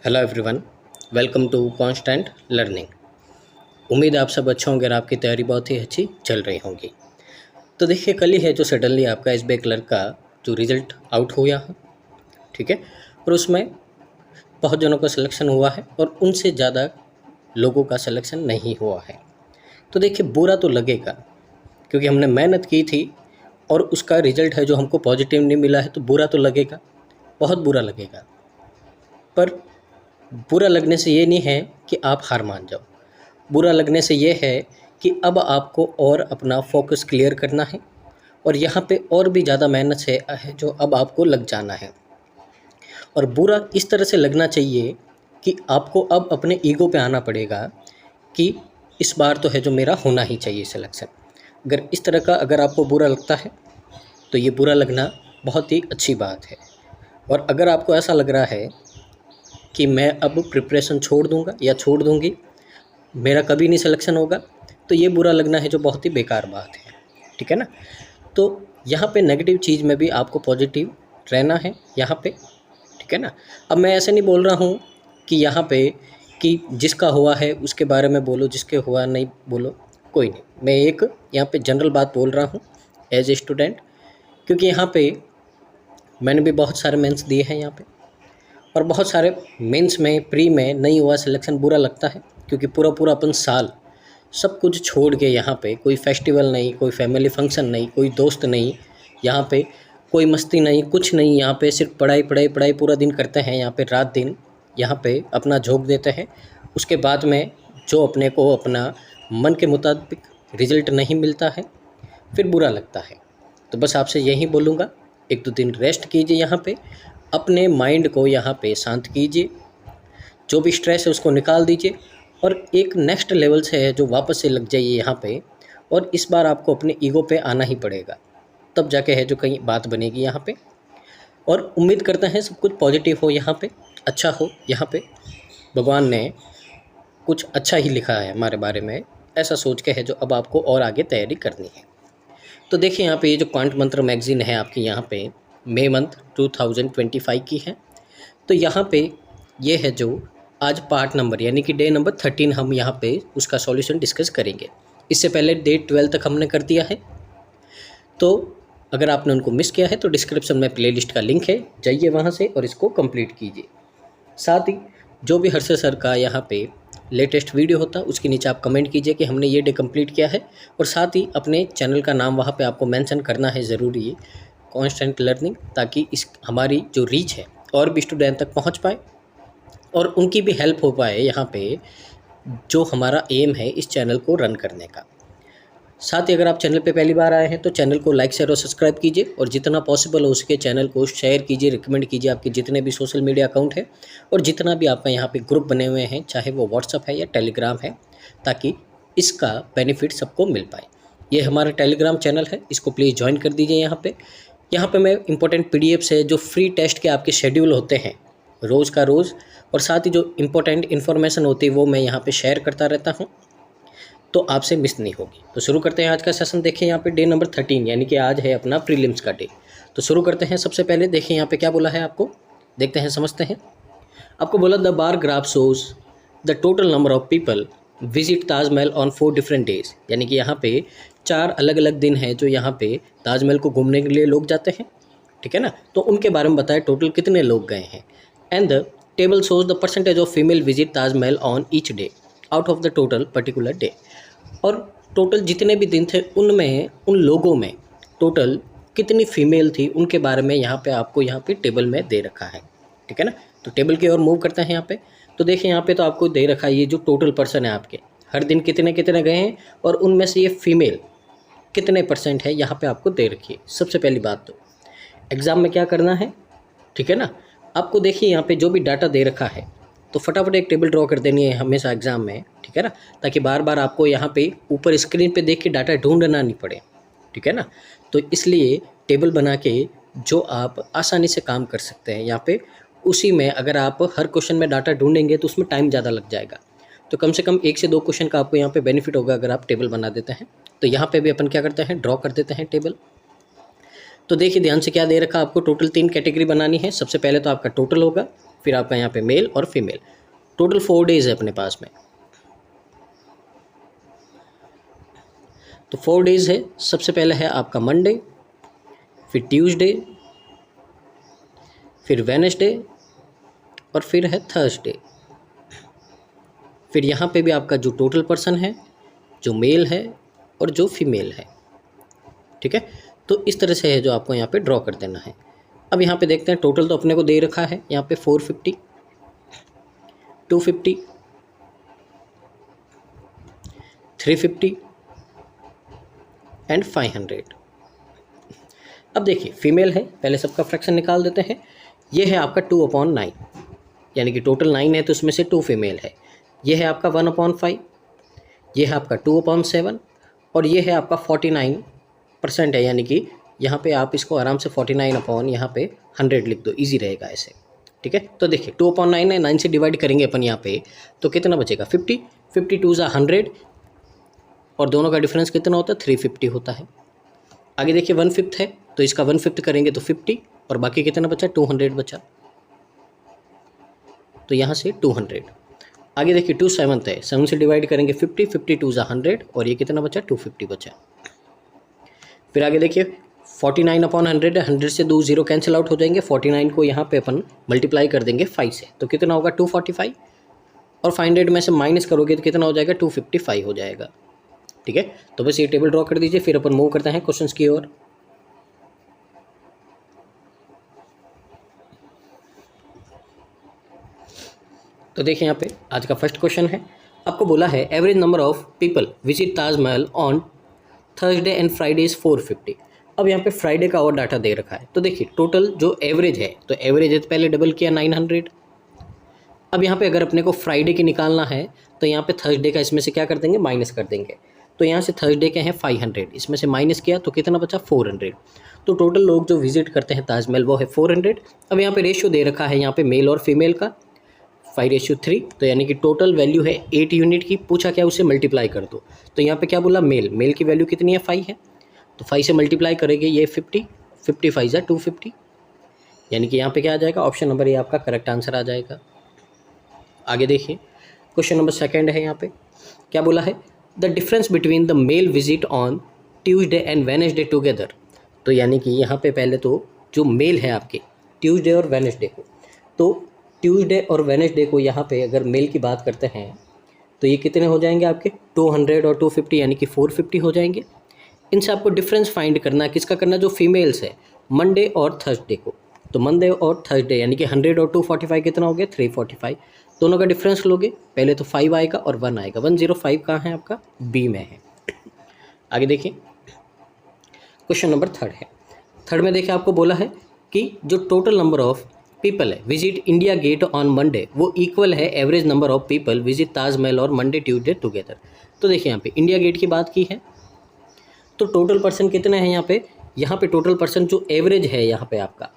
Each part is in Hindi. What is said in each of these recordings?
Hello everyone, welcome to constant learning. उम्मीद है आप सब अच्छे होंगे और आपकी तैयारी बहुत ही अच्छी चल रही होगी। तो देखिए, कल ही है जो सडनली आपका एसबीआई क्लर्क का जो रिज़ल्ट आउट हुआ है, ठीक है। और उसमें बहुत जनों का सिलेक्शन हुआ है और उनसे ज़्यादा लोगों का सिलेक्शन नहीं हुआ है। तो देखिए, बुरा तो लगेगा क्योंकि हमने मेहनत की थी और उसका रिज़ल्ट है जो हमको पॉजिटिव नहीं मिला है, तो बुरा तो लगेगा, बहुत बुरा लगेगा। पर बुरा लगने से ये नहीं है कि आप हार मान जाओ। बुरा लगने से ये है कि अब आपको और अपना फोकस क्लियर करना है और यहाँ पे और भी ज़्यादा मेहनत से है जो अब आपको लग जाना है। और बुरा इस तरह से लगना चाहिए कि आपको अब अपने ईगो पे आना पड़ेगा कि इस बार तो है जो मेरा होना ही चाहिए सिलेक्शन। अगर इस तरह का अगर आपको बुरा लगता है तो ये बुरा लगना बहुत ही अच्छी बात है। और अगर आपको ऐसा लग रहा है कि मैं अब प्रिपरेशन छोड़ दूंगा या छोड़ दूंगी, मेरा कभी नहीं सिलेक्शन होगा, तो ये बुरा लगना है जो बहुत ही बेकार बात है, ठीक है ना। तो यहाँ पे नेगेटिव चीज़ में भी आपको पॉजिटिव रहना है यहाँ पे, ठीक है ना। अब मैं ऐसे नहीं बोल रहा हूँ कि यहाँ पे कि जिसका हुआ है उसके बारे में बोलो, जिसके हुआ नहीं बोलो, कोई नहीं। मैं एक यहाँ पे जनरल बात बोल रहा हूँ एज ए स्टूडेंट, क्योंकि यहाँ पे मैंने भी बहुत सारे मेंस दिए हैं यहाँ पे, और बहुत सारे मेंस में प्री में नहीं हुआ सिलेक्शन, बुरा लगता है क्योंकि पूरा पूरा अपन साल सब कुछ छोड़ के यहाँ पे कोई फेस्टिवल नहीं, कोई फैमिली फंक्शन नहीं, कोई दोस्त नहीं, यहाँ पे कोई मस्ती नहीं, कुछ नहीं, यहाँ पे सिर्फ पढ़ाई पढ़ाई पढ़ाई पूरा दिन करते हैं, यहाँ पे रात दिन यहाँ पे अपना झोंक देते हैं। उसके बाद में जो अपने को अपना मन के मुताबिक रिजल्ट नहीं मिलता है, फिर बुरा लगता है। तो बस आपसे यही बोलूँगा, 1-2 दिन रेस्ट कीजिए, यहाँ पे अपने माइंड को यहाँ पे शांत कीजिए, जो भी स्ट्रेस है उसको निकाल दीजिए और एक नेक्स्ट लेवल से है जो वापस से लग जाइए यहाँ पे। और इस बार आपको अपने ईगो पे आना ही पड़ेगा, तब जाके है जो कहीं बात बनेगी यहाँ पे। और उम्मीद करते हैं सब कुछ पॉजिटिव हो, यहाँ पे अच्छा हो, यहाँ पे भगवान ने कुछ अच्छा ही लिखा है हमारे बारे में, ऐसा सोच के है जो अब आपको और आगे तैयारी करनी है। तो देखिए, यहाँ पे ये जो क्वांट मंत्र मैगज़ीन है आपकी, यहाँ पे मई मंथ 2025 की है। तो यहाँ पे ये है जो आज पार्ट नंबर यानी कि डे नंबर 13 हम यहाँ पे उसका सॉल्यूशन डिस्कस करेंगे। इससे पहले डे 12 तक हमने कर दिया है, तो अगर आपने उनको मिस किया है तो डिस्क्रिप्शन में प्लेलिस्ट का लिंक है, जाइए वहाँ से और इसको कंप्लीट कीजिए। साथ ही जो भी हर्षद सर का यहाँ पे लेटेस्ट वीडियो होता है उसके नीचे आप कमेंट कीजिए कि हमने ये डे कंप्लीट किया है, और साथ ही अपने चैनल का नाम वहाँ पे आपको मेंशन करना है ज़रूरी है, कांस्टेंट लर्निंग, ताकि इस हमारी जो रीच है और भी स्टूडेंट तक पहुँच पाए और उनकी भी हेल्प हो पाए यहाँ पे, जो हमारा एम है इस चैनल को रन करने का। साथ ही अगर आप चैनल पे पहली बार आए हैं तो चैनल को लाइक शेयर और सब्सक्राइब कीजिए, और जितना पॉसिबल हो उसके चैनल को शेयर कीजिए, रिकमेंड कीजिए आपके जितने भी सोशल मीडिया अकाउंट है और जितना भी आपका यहाँ पे ग्रुप बने हुए हैं, चाहे वो व्हाट्सअप है या टेलीग्राम है, ताकि इसका बेनिफिट सबको मिल पाए। ये हमारा टेलीग्राम चैनल है, इसको प्लीज़ ज्वाइन कर दीजिए। यहाँ पे मैं इंपॉर्टेंट PDFs है जो फ्री टेस्ट के आपके शेड्यूल होते हैं रोज़ का रोज़, और साथ ही जो इम्पोर्टेंट इन्फॉर्मेशन होती है वो मैं यहाँ पे शेयर करता रहता हूँ, तो आपसे मिस नहीं होगी। तो शुरू करते हैं आज का सेशन। देखिए यहाँ पे डे नंबर 13 यानी कि आज है अपना प्रीलिम्स का डे। तो शुरू करते हैं। सबसे पहले देखिए यहाँ पे क्या बोला है आपको, देखते हैं, समझते हैं। आपको बोला the bar graph shows the total number of people visit Taj Mahal on 4 different days, यानी कि यहाँ पे 4 अलग अलग दिन हैं जो यहाँ पे ताजमहल को घूमने के लिए लोग जाते हैं, ठीक है ना। तो उनके बारे में बताया टोटल कितने लोग गए हैं। And the table shows the percentage of female visit Taj Mahal on each day out of the total particular day. और टोटल जितने भी दिन थे उनमें उन लोगों में टोटल कितनी फीमेल थी उनके बारे में यहाँ पे आपको यहाँ पे टेबल में दे रखा है, ठीक है ना। तो टेबल की ओर मूव करते हैं यहाँ पे। तो देखिए यहाँ पे तो आपको दे रखा है ये जो टोटल पर्सन है आपके, हर दिन कितने कितने गए हैं और उनमें से ये फीमेल कितने % है यहाँ पे आपको दे रखी है। सबसे पहली बात तो एग्ज़ाम में क्या करना है, ठीक है ना। आपको देखिए यहाँ पे जो भी डाटा दे रखा है तो फटाफट एक टेबल ड्रॉ कर देनी है हमेशा एग्ज़ाम में, ठीक है ना, ताकि बार बार आपको यहाँ पे ऊपर स्क्रीन पे देख के डाटा ढूंढना नहीं पड़े, ठीक है ना। तो इसलिए टेबल बना के जो आप आसानी से काम कर सकते हैं यहाँ पे, उसी में अगर आप हर क्वेश्चन में डाटा ढूंढेंगे तो उसमें टाइम ज़्यादा लग जाएगा। तो कम से कम 1 से 2 क्वेश्चन का आपको यहाँ पे बेनिफिट होगा अगर आप टेबल बना देते हैं। तो यहाँ पे भी अपन क्या करते हैं, ड्रॉ कर देते हैं टेबल। तो देखिए ध्यान से क्या दे रखा आपको, टोटल 3 कैटेगरी बनानी है। सबसे पहले तो आपका टोटल होगा, फिर आपका यहाँ पे मेल और फीमेल, टोटल 4 डेज है अपने पास में। तो 4 डेज है, सबसे पहले है आपका मंडे, फिर ट्यूसडे, फिर वेडनेसडे और फिर है थर्सडे। फिर यहाँ पे भी आपका जो टोटल पर्सन है, जो मेल है और जो फीमेल है, ठीक है। तो इस तरह से है जो आपको यहाँ पे ड्रॉ कर देना है। अब यहाँ पे देखते हैं, टोटल तो अपने को दे रखा है यहाँ पे 450, 250, 350 एंड 500। अब देखिए फीमेल है, पहले सबका फ्रैक्शन निकाल देते हैं। ये है आपका 2/9, यानी कि टोटल 9 है तो उसमें से 2 फीमेल है। ये है आपका 1/5, ये है आपका 2/7 और ये है आपका 49% है, यानी कि यहाँ पे आप इसको आराम से 49 यहाँ पे 100 लिख दो, इजी रहेगा ऐसे, ठीक है। तो देखिए 2/9 है, 9 से डिवाइड करेंगे अपन यहाँ पे तो कितना बचेगा 50, 52 ज़ा 100 और दोनों का डिफरेंस कितना होता है 350 होता है। आगे देखिए 1/5 है तो इसका 1/5 करेंगे तो 50 और बाकी कितना बचा 200 बचा, तो यहाँ से 200। आगे देखिए 2/7 है, 7 से डिवाइड करेंगे 50, 52 ज़ा 100 और ये कितना बचा 250 बचा। फिर आगे देखिए 49/100 है, 100 से 2 0 कैंसिल आउट हो जाएंगे। 49 को यहाँ पे अपन मल्टीप्लाई कर देंगे 5 से, तो कितना होगा 245 और 500 में से माइनस करोगे तो कितना हो जाएगा 255 हो जाएगा, ठीक है। तो बस ये टेबल ड्रॉ कर दीजिए, फिर अपन मूव करते हैं क्वेश्चंस की ओर। तो देखिए यहाँ पे आज का फर्स्ट क्वेश्चन है, आपको बोला है average number of people visit Taj Mahal on Thursday and Friday is 450। अब यहाँ पे फ्राइडे का और डाटा दे रखा है, तो देखिए टोटल जो एवरेज है, तो एवरेज है तो पहले डबल किया 900। अब यहाँ पे अगर अपने को फ्राइडे की निकालना है तो यहाँ पे थर्सडे का इसमें से क्या कर देंगे माइनस कर देंगे, तो यहाँ से थर्सडे के हैं 500, इसमें से माइनस किया तो कितना बचा 400। तो टोटल लोग जो विजिट करते हैं ताजमहल वो है 400। अब यहाँ पे रेशियो दे रखा है यहाँ पे मेल और फीमेल का 5:3, तो यानी कि टोटल वैल्यू है 8 यूनिट की। पूछा क्या उससे मल्टीप्लाई कर दो, तो यहाँ पे क्या बोला मेल की वैल्यू कितनी है 5 है, तो 5 से मल्टीप्लाई करेंगे ये 50, 55 ज़ा 250, यानी कि यहाँ पे क्या आ जाएगा ऑप्शन नंबर ए आपका करेक्ट आंसर आ जाएगा। आगे देखिए क्वेश्चन नंबर सेकंड है, यहाँ पे क्या बोला है the difference between the mail visit on Tuesday and Wednesday together. तो यानी कि यहाँ पे पहले तो जो मेल है आपके ट्यूसडे और वेडनेसडे को, तो ट्यूसडे और वेडनेसडे को यहाँ पे अगर मेल की बात करते हैं तो ये कितने हो जाएंगे आपके 200 और 250 यानी कि 450 हो जाएंगे। इनसे आपको डिफरेंस फाइंड करना, किसका करना, जो फीमेल्स है मंडे और थर्सडे को। तो मंडे और थर्सडे यानी कि 100 और 245 कितना हो गया 345, दोनों का डिफरेंस लोगे पहले तो 5 आएगा और 1 आएगा, 105 कहाँ है आपका बी में है। आगे देखिए क्वेश्चन नंबर थर्ड है, थर्ड में देखिए आपको बोला है कि जो टोटल नंबर ऑफ पीपल है visit India get on Monday वो इक्वल है average number of people visit Taj Mahal और मंडे ट्यूसडे टुगेदर। तो देखिए यहाँ पे इंडिया गेट की बात की है तो टोटल पर्सन कितने हैं यहाँ पे टोटल पर्सन जो एवरेज है यहाँ पे आपका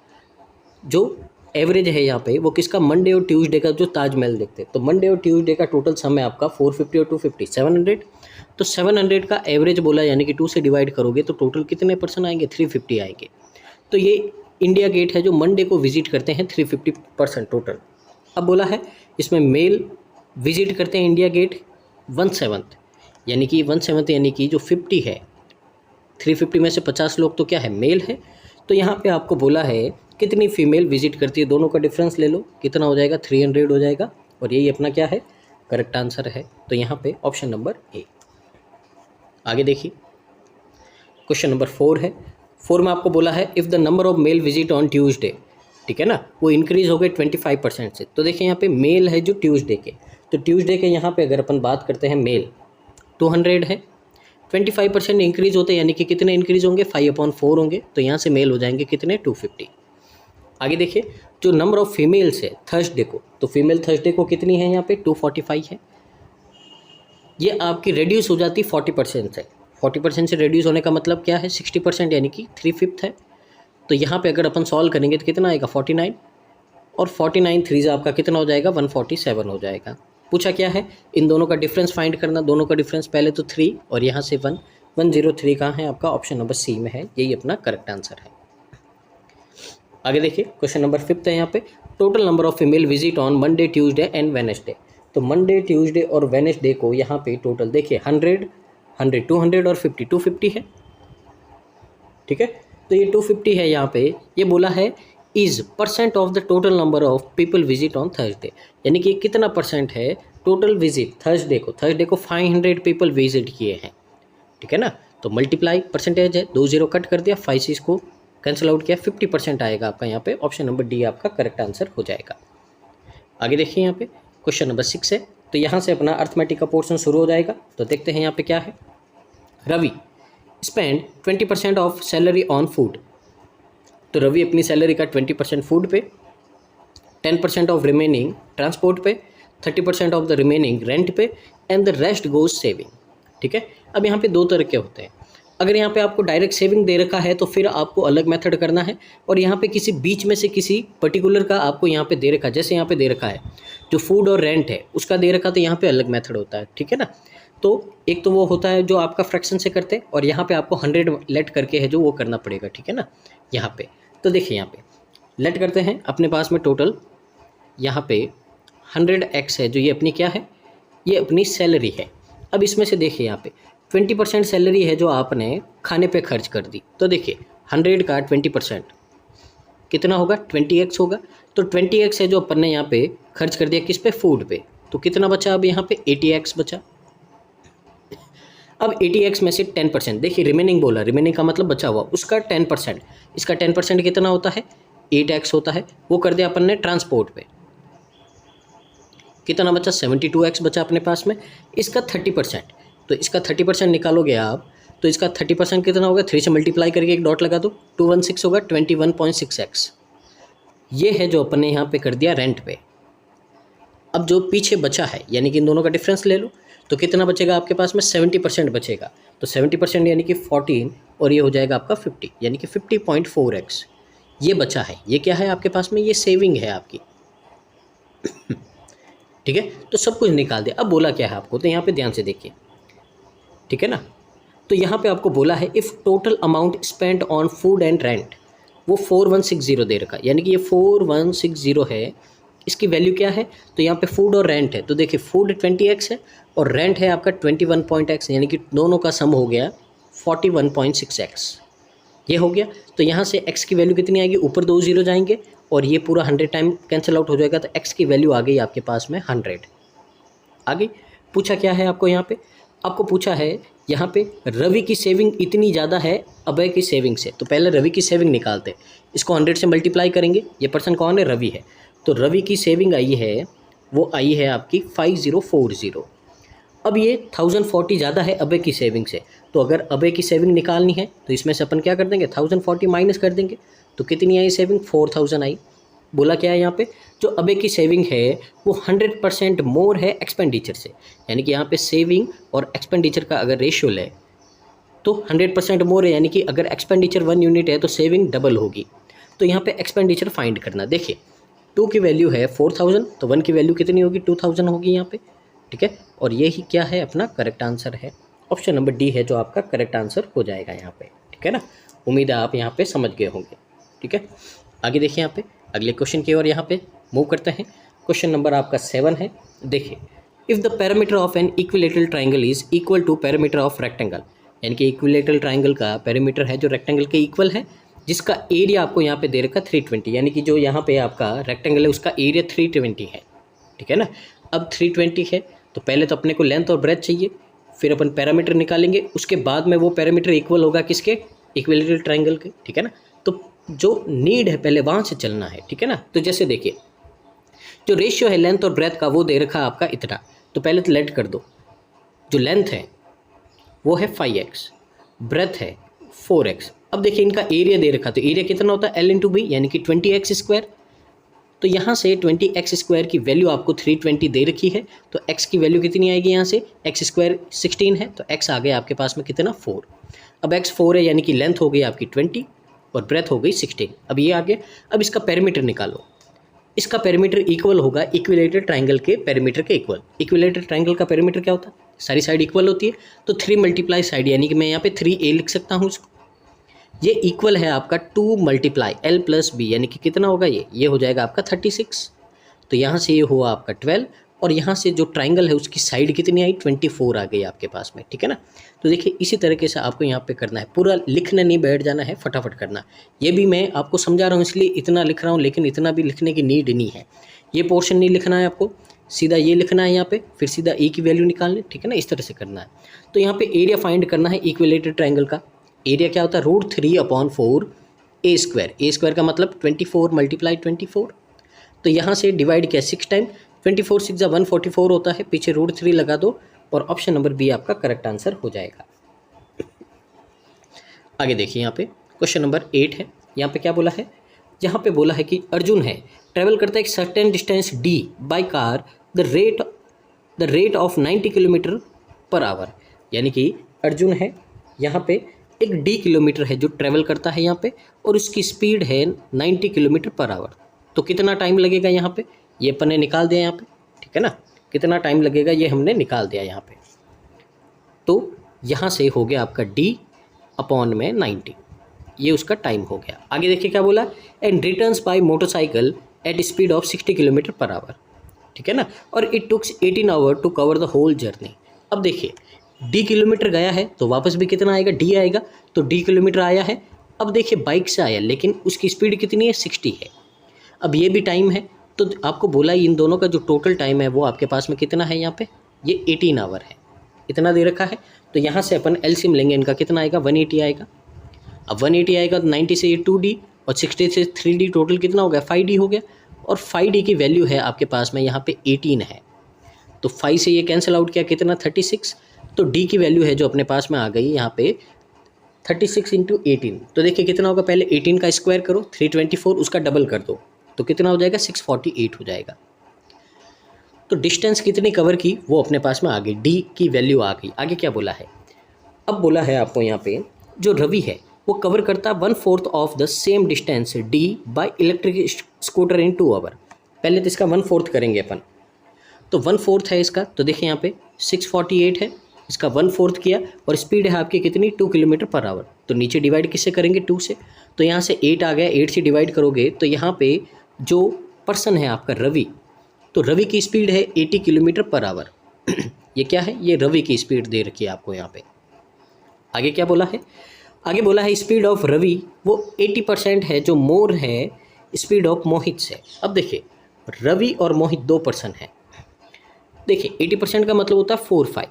जो एवरेज है यहाँ पे वो किसका मंडे और ट्यूसडे का जो ताजमहल देखते हैं, तो मंडे और ट्यूसडे का टोटल सम है आपका 450 और 250 700। तो 700 का एवरेज बोला यानी कि 2 से डिवाइड करोगे तो टोटल कितने पर्सन आएंगे 350 आएंगे। तो ये इंडिया गेट है जो मंडे को विजिट करते हैं 350% टोटल। अब बोला है इसमें मेल विजिट करते हैं इंडिया गेट 1/7 यानी कि 1/7 यानी कि जो 50 है 350 में से 50 लोग तो क्या है मेल है। तो यहाँ पे आपको बोला है कितनी फीमेल विजिट करती है, दोनों का डिफरेंस ले लो कितना हो जाएगा 300 हो जाएगा और यही अपना क्या है करेक्ट आंसर है। तो यहाँ पे ऑप्शन नंबर ए। आगे देखिए क्वेश्चन नंबर 4 है, 4 में आपको बोला है if the number of male visit on Tuesday, ठीक है ना, वो इंक्रीज़ हो गए 25% से। तो देखिए यहाँ पे मेल है जो ट्यूसडे के, तो ट्यूसडे के यहाँ पे अगर अपन बात करते हैं मेल 200 है, 25% इंक्रीज़ होते हैं यानी कि कितने इंक्रीज़ होंगे 5/4 होंगे, तो यहाँ से मेल हो जाएंगे कितने 250। आगे देखिए जो नंबर ऑफ फीमेल्स है थर्सडे को, तो फीमेल थर्सडे को कितनी है यहाँ पे 245 है, ये आपकी रिड्यूस हो जाती 40% से। 40% से रिड्यूस होने का मतलब क्या है 60% यानी कि 3/5 है। तो यहाँ पे अगर अपन सॉल्व करेंगे तो कितना आएगा 49 और 49 3 आपका कितना हो जाएगा 147 हो जाएगा। पूछा क्या है इन दोनों का डिफरेंस फाइंड करना, दोनों का डिफरेंस पहले तो 3 और यहाँ से 1, 103 कहाँ है आपका ऑप्शन नंबर सी में है, यही अपना करेक्ट आंसर है। आगे देखिए क्वेश्चन नंबर 5 है यहाँ पे, total number of female visit on Monday Tuesday and Wednesday. तो मंडे ट्यूसडे और वेडनेसडे को यहाँ पे टोटल देखिए 100 200 और 50 250 है, ठीक है। तो ये 250 है यहाँ पे, ये बोला है is percent of the total number of people visit on Thursday, यानी कि कितना परसेंट है टोटल विजिट थर्सडे को 500 पीपल विजिट किए हैं, ठीक है ना। तो मल्टीप्लाई परसेंटेज है, 2 0 कट कर दिया, 5 6 को कैंसिल आउट किया, 50% आएगा आपका यहाँ पे। ऑप्शन नंबर डी आपका करेक्ट आंसर हो जाएगा। आगे देखिए यहाँ पे क्वेश्चन नंबर 6 है, तो यहाँ से अपना अर्थमेटिक का पोर्शन शुरू हो जाएगा। तो देखते हैं यहाँ पे क्या है। Ravi spend 20% of salary on food. तो रवि अपनी सैलरी का 20% फूड पे, 10% ऑफ रिमेनिंग ट्रांसपोर्ट पे, 30% ऑफ द रिमेनिंग रेंट पे and the rest goes saving, ठीक है। अब यहाँ पे दो तरह के होते हैं। अगर यहाँ पे आपको डायरेक्ट सेविंग दे रखा है तो फिर आपको अलग मेथड करना है, और यहाँ पे किसी बीच में से किसी पर्टिकुलर का आपको यहाँ पे दे रखा है, जैसे यहाँ पे दे रखा है जो फूड और रेंट है उसका दे रखा, तो यहाँ पे अलग मेथड होता है, ठीक है ना। तो एक तो वो होता है जो आपका फ्रैक्शन से करते हैं, और यहाँ पे आपको 100 लेट करके है जो वो करना पड़ेगा, ठीक है ना। यहाँ पे तो देखिए यहाँ पे लेट करते हैं, अपने पास में टोटल यहाँ पे 100x है, जो ये अपनी क्या है, ये अपनी सैलरी है। अब इसमें से देखिए यहाँ पे 20% सैलरी है जो आपने खाने पे खर्च कर दी। तो देखिए 100 का 20% कितना होगा, 20x होगा। तो 20x है जो अपन ने यहाँ पे खर्च कर दिया किस पे, फूड पे। तो कितना बचा अब यहाँ पे 80x बचा। अब 80x में से 10%, देखिए रिमेनिंग बोला, रिमेनिंग का मतलब बचा हुआ, उसका 10%, इसका 10% कितना होता है, 8x होता है। वो कर दिया अपन ने ट्रांसपोर्ट पे, कितना बचा, 72x बचा अपने पास में। इसका 30%, तो इसका 30% निकालोगे आप, तो इसका 30% कितना होगा, 3 से मल्टीप्लाई करके एक डॉट लगा दो, 216 होगा, 21.6x। ये है जो अपन ने यहाँ पे कर दिया रेंट पे। अब जो पीछे बचा है, यानी कि इन दोनों का डिफरेंस ले लो, तो कितना बचेगा आपके पास में, 70% बचेगा। तो 70% यानी कि 14, और ये हो जाएगा आपका 50, यानी कि 50.4x ये बचा है। ये क्या है आपके पास में, ये सेविंग है आपकी, ठीक है। तो सब कुछ निकाल दिया। अब बोला क्या है आपको, तो यहाँ पे ध्यान से देखिए, ठीक है ना। तो यहाँ पे आपको बोला है if total amount spend on food and rent, वो 4160 दे रखा, यानी कि ये 4160 है, इसकी वैल्यू क्या है। तो यहाँ पे फूड और रेंट है, तो देखिए फूड 20x है और रेंट है आपका 21.x, यानी कि दोनों का सम हो गया 41.6x, ये हो गया। तो यहाँ से x की वैल्यू कितनी आएगी, ऊपर 2 0 जाएंगे और ये पूरा 100 टाइम कैंसिल आउट हो जाएगा, तो x की वैल्यू आ गई आपके पास में 100। आगे पूछा क्या है आपको, यहाँ पे आपको पूछा है यहाँ पे रवि की सेविंग इतनी ज़्यादा है अभय की सेविंग से। तो पहले रवि की सेविंग निकालते, इसको 100 से मल्टीप्लाई करेंगे, ये पर्सन कौन है, रवि है। तो रवि की सेविंग आई है, वो आई है आपकी 5040। अब ये 1040 ज़्यादा है अभय की सेविंग से, तो अगर अभय की सेविंग निकालनी है तो इसमें से अपन क्या कर देंगे, 1040 माइनस कर देंगे। तो कितनी आई सेविंग, 4000 आई। बोला क्या है यहाँ पे, जो अभय की सेविंग है वो 100% मोर है एक्सपेंडिचर से, यानी कि यहाँ पे सेविंग और एक्सपेंडिचर का अगर रेशियो ले तो 100% मोर है, यानी कि अगर एक्सपेंडिचर 1 यूनिट है तो सेविंग डबल होगी। तो यहाँ पे एक्सपेंडिचर फाइंड करना, देखिए 2 की वैल्यू है 4000, तो 1 की वैल्यू कितनी होगी, 2000 होगी यहाँ पे, ठीक है। और यही क्या है अपना करेक्ट आंसर है, ऑप्शन नंबर डी है जो आपका करेक्ट आंसर हो जाएगा यहाँ पे, ठीक है ना। उम्मीद है आप यहाँ पे समझ गए होंगे, ठीक है। आगे देखिए यहाँ पे अगले क्वेश्चन की ओर यहाँ पे मूव करते हैं। क्वेश्चन नंबर आपका 7 है। देखिए if the parameter of an equilateral triangle is equal to parameter of rectangle, यानी कि इक्विलेटरल ट्राइंगल का पैरामीटर है जो रेक्टेंगल के इक्वल है, जिसका एरिया आपको यहाँ पे दे रखा 320, यानी कि जो यहाँ पे आपका रेक्टेंगल है उसका एरिया 320 है, ठीक है ना। अब 320 है तो पहले तो अपने को लेंथ और ब्रेथ चाहिए, फिर अपन पैरामीटर निकालेंगे, उसके बाद में वो पैरामीटर इक्वल होगा किसके, इक्विलेटरल ट्राइंगल के, ठीक है ना। तो जो नीड है पहले वहाँ से चलना है, ठीक है ना। तो जैसे देखिए जो रेशियो है लेंथ और ब्रेथ का वो दे रखा आपका इतना, तो पहले तो लेट कर दो, जो लेंथ है वो है 5x, ब्रेथ है 4x। अब देखिए इनका एरिया दे रखा, तो एरिया कितना होता है L/B, यानी कि 20x²। तो यहाँ से 20x² की वैल्यू आपको 320 दे रखी है, तो x की वैल्यू कितनी आएगी, यहाँ से x² 16 है, तो x आ गया आपके पास में कितना 4। अब x 4 है, यानी कि लेंथ हो गई आपकी 20 और ब्रेथ हो गई 16। अब ये आगे, अब इसका पेरीमीटर निकालो, इसका पेरीमीटर इक्वल होगा इक्विलेटरल ट्राइंगल के पेरीमीटर के इक्वल। इक्विलेटरल ट्राइंगल का पेरीमीटर क्या होता है, सारी साइड इक्वल होती है, तो 3 मल्टीप्लाई साइड, यानी कि मैं यहाँ पे 3a लिख सकता हूँ इसको, ये इक्वल है आपका 2 मल्टीप्लाई L प्लस बी, यानी कि कितना होगा ये हो जाएगा आपका 36। तो यहाँ से ये हुआ आपका 12 और यहाँ से जो ट्राइंगल है उसकी साइड कितनी आई 24 आ गई आपके पास में, ठीक है ना। तो देखिए इसी तरीके से आपको यहाँ पे करना है, पूरा लिखने नहीं बैठ जाना है, फटाफट करना। ये भी मैं आपको समझा रहा हूँ इसलिए इतना लिख रहा हूँ, लेकिन इतना भी लिखने की नीड नहीं है। ये पोर्शन नहीं लिखना है आपको, सीधा ये लिखना है यहाँ पे, फिर सीधा ए की वैल्यू निकालनी, ठीक है ना, इस तरह से करना है। तो यहाँ पे एरिया फाइंड करना है इक्विलेटरल ट्राइंगल का। एरिया क्या होता है √3/4 ए स्क्वायर का मतलब 24 मल्टीप्लाई 24। तो यहाँ से डिवाइड किया 6 टाइम, 24 6 जा 144 होता है, पीछे √3 लगा दो और ऑप्शन नंबर बी आपका करेक्ट आंसर हो जाएगा। आगे देखिए यहाँ पे क्वेश्चन नंबर 8 है। यहाँ पे क्या बोला है, यहाँ पे बोला है कि अर्जुन है ट्रेवल करता है एक certain distance D by car the rate of 90 kilometre per our. यानी कि अर्जुन है यहाँ पे एक डी किलोमीटर है जो ट्रेवल करता है यहाँ पे, और उसकी स्पीड है 90 किलोमीटर पर आवर। तो कितना टाइम लगेगा यहाँ पे, ये अपन ने निकाल दिया यहाँ पे, ठीक है ना, कितना टाइम लगेगा ये हमने निकाल दिया यहाँ पे। तो यहाँ से हो गया आपका D/90, ये उसका टाइम हो गया। आगे देखिए क्या बोला, and returns by motorcycle at speed of 60 kilometre per hour, ठीक है ना, और it took 18 hour to cover the whole journey. अब देखिए D किलोमीटर गया है तो वापस भी कितना आएगा, D आएगा, तो D किलोमीटर आया है। अब देखिए बाइक से आया लेकिन उसकी स्पीड कितनी है 60 है। अब ये भी टाइम है, तो आपको बोला इन दोनों का जो टोटल टाइम है वो आपके पास में कितना है, यहाँ पे ये 18 आवर है, इतना दे रखा है। तो यहाँ से अपन एलसीएम लेंगे, इनका कितना आएगा 180 आएगा। अब 180 आएगा तो 90 से ये 2D और 60 से 3D, टोटल कितना हो गया 5D हो गया। और 5D की वैल्यू है आपके पास में यहाँ पे 18 है, तो 5 से ये कैंसिल आउट किया कितना 36। तो D की वैल्यू है जो अपने पास में आ गई यहाँ पे 36 × 18। तो देखिए कितना होगा, पहले 18 का स्क्वायर करो 324, उसका डबल कर दो तो कितना हो जाएगा 648 हो जाएगा। तो डिस्टेंस कितनी कवर की वो अपने पास में आ गई, D की वैल्यू आ गई। आगे क्या बोला है, अब बोला है आपको यहाँ पे जो रवि है वो कवर करता 1/4 of the same distance D by electric scooter in 2 hour. पहले तो इसका 1/4 करेंगे अपन, तो 1/4 है इसका, तो देखिए यहाँ पे 648 है, इसका 1/4 किया और स्पीड है आपकी कितनी 2 किलोमीटर पर आवर। तो नीचे डिवाइड किससे करेंगे 2 से, तो यहाँ से 8 आ गया, 8 से डिवाइड करोगे तो यहाँ पे जो पर्सन है आपका रवि, तो रवि की स्पीड है 80 किलोमीटर पर आवर। ये क्या है, ये रवि की स्पीड दे रखी है आपको यहाँ पे। आगे क्या बोला है, आगे बोला है स्पीड ऑफ रवि वो 80% है जो मोर है स्पीड ऑफ मोहित से। अब देखिए रवि और मोहित 2 पर्सन है, देखिए 80% का मतलब होता है 4/5।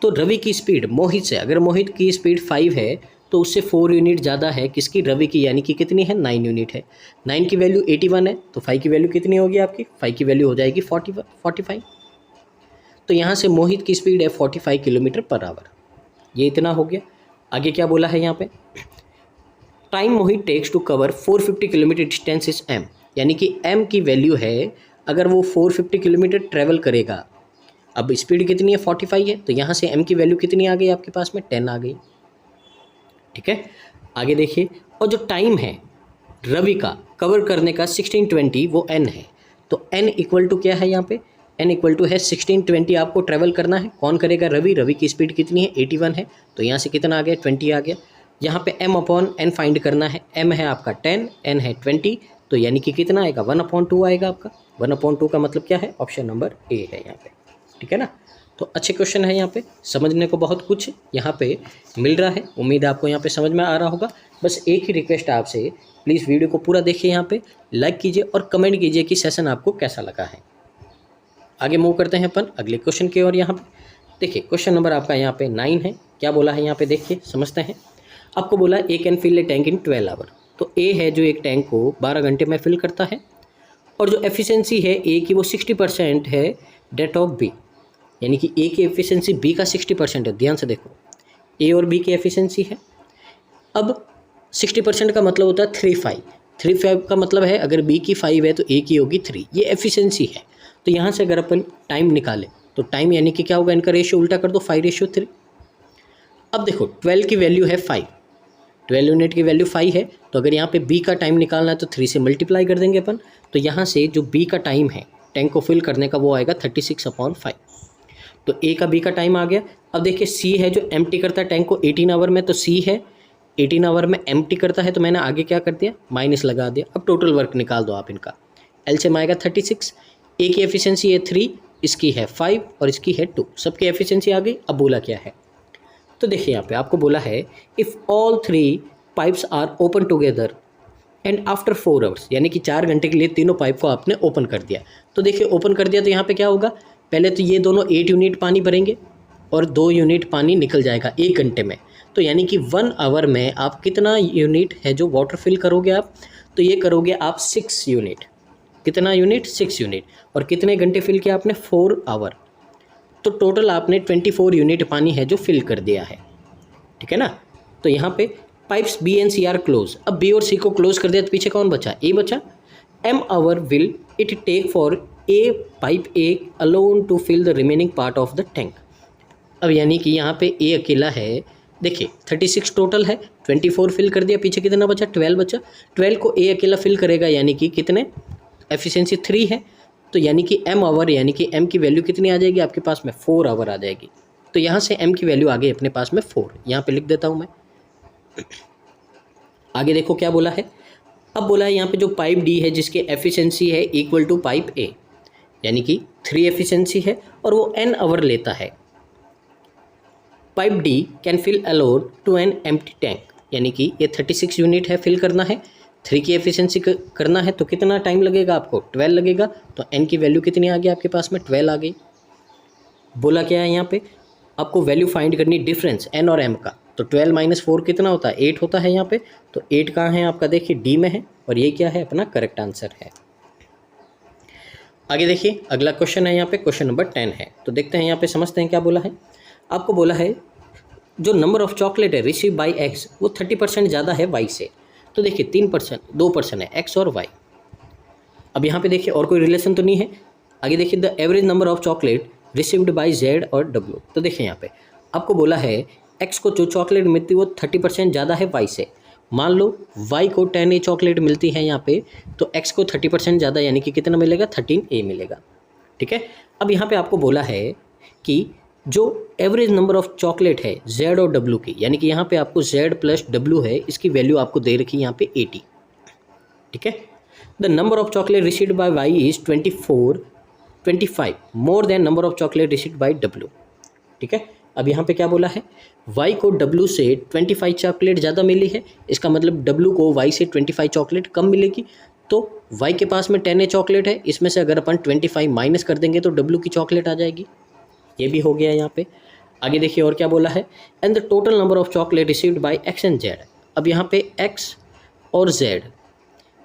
तो रवि की स्पीड मोहित से, अगर मोहित की स्पीड 5 है तो उससे 4 यूनिट ज़्यादा है किसकी, रवि की, यानी कि कितनी है 9 यूनिट है। 9 की वैल्यू 81 है, तो 5 की वैल्यू कितनी होगी आपकी, 5 की वैल्यू हो जाएगी 45। तो यहाँ से मोहित की स्पीड है 45 किलोमीटर पर आवर, ये इतना हो गया। आगे क्या बोला है यहाँ पे, time Mohit takes to cover 450 kilometre distance is m, यानी कि m की वैल्यू है अगर वो 450 किलोमीटर ट्रेवल करेगा। अब स्पीड कितनी है 45 है, तो यहाँ से m की वैल्यू कितनी आ गई आपके पास में 10 आ गई, ठीक है। आगे देखिए, और जो टाइम है रवि का कवर करने का 1620 वो n है, तो n इक्वल टू क्या है यहाँ पे, n इक्वल टू है 1620 आपको ट्रैवल करना है। कौन करेगा, रवि। रवि की स्पीड कितनी है 81 है, तो यहाँ से कितना आ गया 20 आ गया। यहाँ पे m/n फाइंड करना है, m है आपका 10, n है 20, तो यानी कि कितना आएगा 1/2 आएगा आपका। 1/2 का मतलब क्या है, ऑप्शन नंबर ए है यहाँ पे, ठीक है ना। तो अच्छे क्वेश्चन है, यहाँ पे समझने को बहुत कुछ यहाँ पे मिल रहा है। उम्मीद है आपको यहाँ पे समझ में आ रहा होगा। बस एक ही रिक्वेस्ट है आपसे, प्लीज़ वीडियो को पूरा देखिए, यहाँ पे लाइक कीजिए और कमेंट कीजिए कि सेशन आपको कैसा लगा है। आगे मूव करते हैं अपन अगले क्वेश्चन की ओर। यहाँ पे देखिए क्वेश्चन नंबर आपका यहाँ पे 9 है। क्या बोला है यहाँ पे देखिए समझते हैं। आपको बोला A can fill a tank in 12 hour. तो ए है जो एक टैंक को 12 घंटे में फिल करता है, और जो एफिशिएंसी है ए की वो 60% है डेट ऑफ बी, यानी कि ए की एफिशिएंसी बी का 60% है। ध्यान से देखो, ए और बी की एफिशिएंसी है। अब 60% का मतलब होता है 3/5 का मतलब है अगर बी की 5 है तो ए की होगी 3, ये एफिशिएंसी है। तो यहाँ से अगर अपन टाइम निकालें तो टाइम यानी कि क्या होगा, इनका रेशियो उल्टा कर दो 5:3। अब देखो 12 की वैल्यू है 5, 12 यूनिट की वैल्यू 5 है, तो अगर यहाँ पे बी का टाइम निकालना है तो 3 से मल्टीप्लाई कर देंगे अपन। तो यहाँ से जो बी का टाइम है टैंक को फिल करने का वो आएगा 36/5। तो ए का बी का टाइम आ गया। अब देखिए सी है जो एम्प्टी करता है टैंक को 18 आवर में, तो सी है 18 आवर में एम्प्टी करता है, तो मैंने आगे क्या कर दिया, माइनस लगा दिया। अब टोटल वर्क निकाल दो आप इनका। एलसीएम आएगा 36, ए की एफिशिएंसी है 3, इसकी है 5 और इसकी है 2, सबकी एफिशिएंसी आ गई। अब बोला क्या है, तो देखिए यहाँ पे आपको बोला है if all 3 pipes are open together and after 4 hours, यानी कि 4 घंटे के लिए तीनों पाइप को आपने ओपन कर दिया। तो देखिए ओपन कर दिया तो यहाँ पे क्या होगा, पहले तो ये दोनों 8 यूनिट पानी भरेंगे और 2 यूनिट पानी निकल जाएगा 1 घंटे में। तो यानी कि 1 आवर में आप कितना यूनिट है जो वाटर फिल करोगे आप, तो ये करोगे आप 6 यूनिट। कितना यूनिट, 6 यूनिट। और कितने घंटे फिल किया आपने, 4 आवर। तो टोटल आपने 24 यूनिट पानी है जो फिल कर दिया है, ठीक है ना। तो यहाँ पे pipes B and C are close. अब बी और सी को क्लोज कर दिया तो पीछे कौन बचा, ए बचा। M hour will it take for a pipe A alone to fill the remaining part of the tank. अब यानी कि यहाँ पे ए अकेला है, देखिए 36 टोटल है, 24 फिल कर दिया, पीछे कितना बचा, 12 बचा। 12 को ए अकेला फिल करेगा, यानी कि कितने, एफिशिएंसी 3 है। तो यानी कि एम आवर, यानी कि एम की वैल्यू कितनी आ जाएगी आपके पास में, 4 आवर आ जाएगी। तो यहाँ से एम की वैल्यू आ गई अपने पास में 4, यहाँ पे लिख देता हूँ मैं। आगे देखो क्या बोला है। अब बोला है यहाँ पे जो पाइप डी है जिसकी एफिशिएंसी है इक्वल टू पाइप ए, यानी कि 3 एफिशिएंसी है और वो n आवर लेता है। Pipe D can fill alone to an empty tank, यानी कि ये 36 यूनिट है फिल करना है, 3 की एफिशिएंसी करना है, तो कितना टाइम लगेगा आपको, 12 लगेगा। तो n की वैल्यू कितनी आ गई आपके पास में, 12 आ गई। बोला क्या है यहाँ पे, आपको वैल्यू फाइंड करनी डिफरेंस n और m का। तो 12 माइनस 4 कितना होता है, 8 होता है यहाँ पे। तो 8 कहाँ है आपका, देखिए डी में है, और ये क्या है अपना करेक्ट आंसर है। आगे देखिए अगला क्वेश्चन है, यहाँ पे क्वेश्चन नंबर 10 है। तो देखते हैं यहाँ पे, समझते हैं क्या बोला है। आपको बोला है जो नंबर ऑफ चॉकलेट है रिसीव बाई एक्स वो 30% ज़्यादा है वाई से। तो देखिए 3%, 2% है एक्स और वाई। अब यहाँ पे देखिए और कोई रिलेशन तो नहीं है। आगे देखिए the average number of chocolate received by Z और डब्ल्यू। तो देखिए यहाँ पे आपको बोला है एक्स को जो चॉकलेट मिलती है वो 30% ज़्यादा है वाई से। मान लो वाई को 10A चॉकलेट मिलती है यहाँ पे, तो एक्स को 30% ज़्यादा, यानी कि कितना मिलेगा, 13A मिलेगा, ठीक है। अब यहाँ पे आपको बोला है कि जो एवरेज नंबर ऑफ चॉकलेट है जेड और डब्ल्यू की, यानी कि यहाँ पे आपको जेड प्लस डब्ल्यू है, इसकी वैल्यू आपको दे रखी है यहाँ पे 80, ठीक है। The number of chocolate received by Y is 25 more than number of chocolate received by W, ठीक है। अब यहाँ पे क्या बोला है, y को w से 25 चॉकलेट ज़्यादा मिली है, इसका मतलब w को y से 25 चॉकलेट कम मिलेगी। तो y के पास में 10A चॉकलेट है, इसमें से अगर अपन 25 माइनस कर देंगे तो w की चॉकलेट आ जाएगी। ये भी हो गया यहाँ पे। आगे देखिए और क्या बोला है, and the total number of chocolate received bye x and z। अब यहाँ पे x और z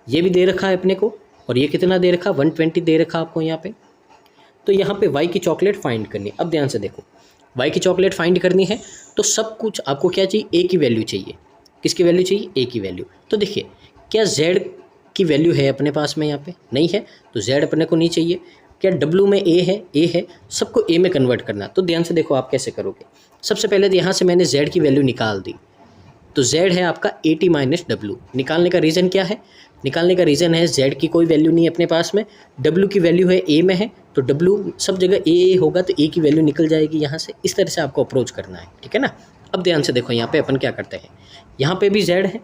ये भी दे रखा है अपने को, और ये कितना दे रखा, 120 दे रखा आपको यहाँ पे। तो यहाँ पे y की चॉकलेट फाइंड करनी है। अब ध्यान से देखो, y की चॉकलेट फाइंड करनी है तो सब कुछ आपको क्या चाहिए, a की वैल्यू चाहिए। किसकी वैल्यू चाहिए, a की वैल्यू। तो देखिए क्या z की वैल्यू है अपने पास में, यहाँ पे नहीं है, तो z अपने को नहीं चाहिए। क्या w में a है, सबको a में कन्वर्ट करना। तो ध्यान से देखो आप कैसे करोगे। सबसे पहले तो यहाँ से मैंने z की वैल्यू निकाल दी, तो z है आपका 80 माइनस डब्ल्यू। निकालने का रीज़न क्या है, निकालने का रीज़न है z की कोई वैल्यू नहीं है अपने पास में, w की वैल्यू है a में है, तो w सब जगह a होगा तो a की वैल्यू निकल जाएगी यहाँ से। इस तरह से आपको अप्रोच करना है, ठीक है ना। अब ध्यान से देखो यहाँ पे अपन क्या करते हैं, यहाँ पे भी z है,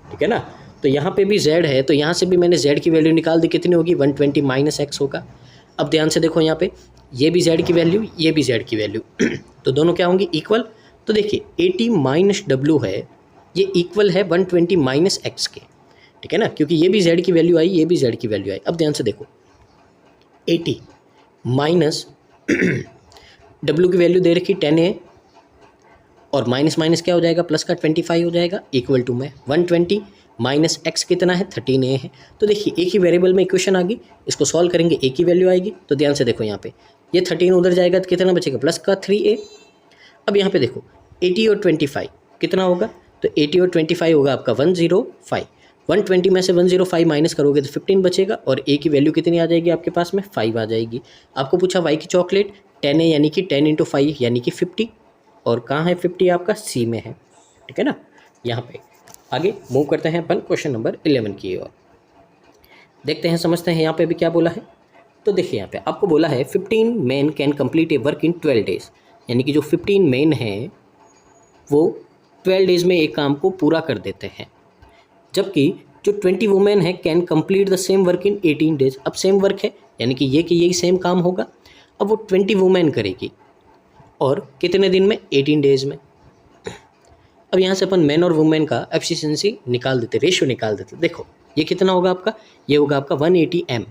ठीक है ना। तो यहाँ पे भी z है, तो यहाँ से भी मैंने z की वैल्यू निकाल दी, कितनी होगी, 120 माइनस x होगा। अब ध्यान से देखो यहाँ पे ये भी z की वैल्यू, ये भी z की वैल्यू तो दोनों क्या होंगी, इक्वल। तो देखिए 80 माइनस डब्ल्यू है, ये इक्वल है 120 माइनस एक्स के, ठीक है ना, क्योंकि ये भी z की वैल्यू आई, ये भी z की वैल्यू आई। अब ध्यान से देखो 80 माइनस w की वैल्यू दे रखी 10A, और माइनस माइनस क्या हो जाएगा, प्लस का 25 हो जाएगा, इक्वल टू में 120 माइनस x कितना है, 13A है। तो देखिए एक ही वेरिएबल में इक्वेशन आ गई, इसको सॉल्व करेंगे एक ही वैल्यू आएगी। तो ध्यान से देखो यहाँ पे ये 13 उधर जाएगा तो कितना बचेगा, प्लस का 3A। अब यहाँ पे देखो 80 और 25 कितना होगा, तो 80 और 25 होगा आपका 105। 120 में से 105 माइनस करोगे तो 15 बचेगा, और a की वैल्यू कितनी आ जाएगी आपके पास में, 5 आ जाएगी। आपको पूछा y की चॉकलेट 10A, यानी कि 10 × 5 यानी कि 50, और कहाँ है 50 आपका, c में है, ठीक है ना। यहाँ पे आगे मूव करते हैं अपन क्वेश्चन नंबर 11 की ओर, देखते हैं समझते हैं यहाँ पे भी क्या बोला है। तो देखिए यहाँ पे आपको बोला है 15 man can complete A work in 12 days, यानी कि जो 15 मैन हैं वो 12 डेज में एक काम को पूरा कर देते हैं, जबकि जो 20 वुमेन है can complete the same work in 18 days. अब सेम वर्क है यानी कि यही सेम काम होगा, अब वो 20 वुमेन करेगी और कितने दिन में, 18 डेज में। अब यहाँ से अपन मैन और वुमेन का एफिशिएंसी निकाल देते, रेशियो निकाल देते। देखो ये कितना होगा आपका, ये होगा आपका 180 M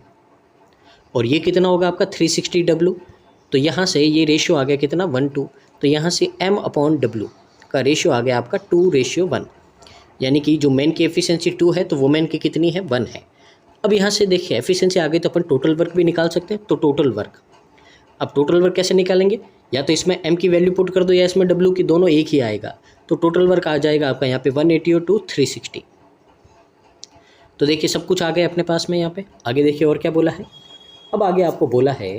और ये कितना होगा आपका 360 W। तो यहाँ से ये रेशियो आ गया कितना 1:2, तो यहाँ से M/W का रेशियो आ गया आपका 2:1, यानी कि जो मैन की एफिशिएंसी 2 है तो वुमेन की कितनी है, 1 है। अब यहाँ से देखिए एफिशिएंसी आ गई तो अपन टोटल वर्क भी निकाल सकते हैं। तो टोटल वर्क, अब टोटल वर्क कैसे निकालेंगे, या तो इसमें M की वैल्यू पुट कर दो या इसमें W की, दोनों एक ही आएगा। तो टोटल वर्क आ जाएगा आपका यहाँ पे 180 और 2 360। तो देखिए सब कुछ आ गया अपने पास में यहाँ पे। आगे देखिए और क्या बोला है, अब आगे आपको बोला है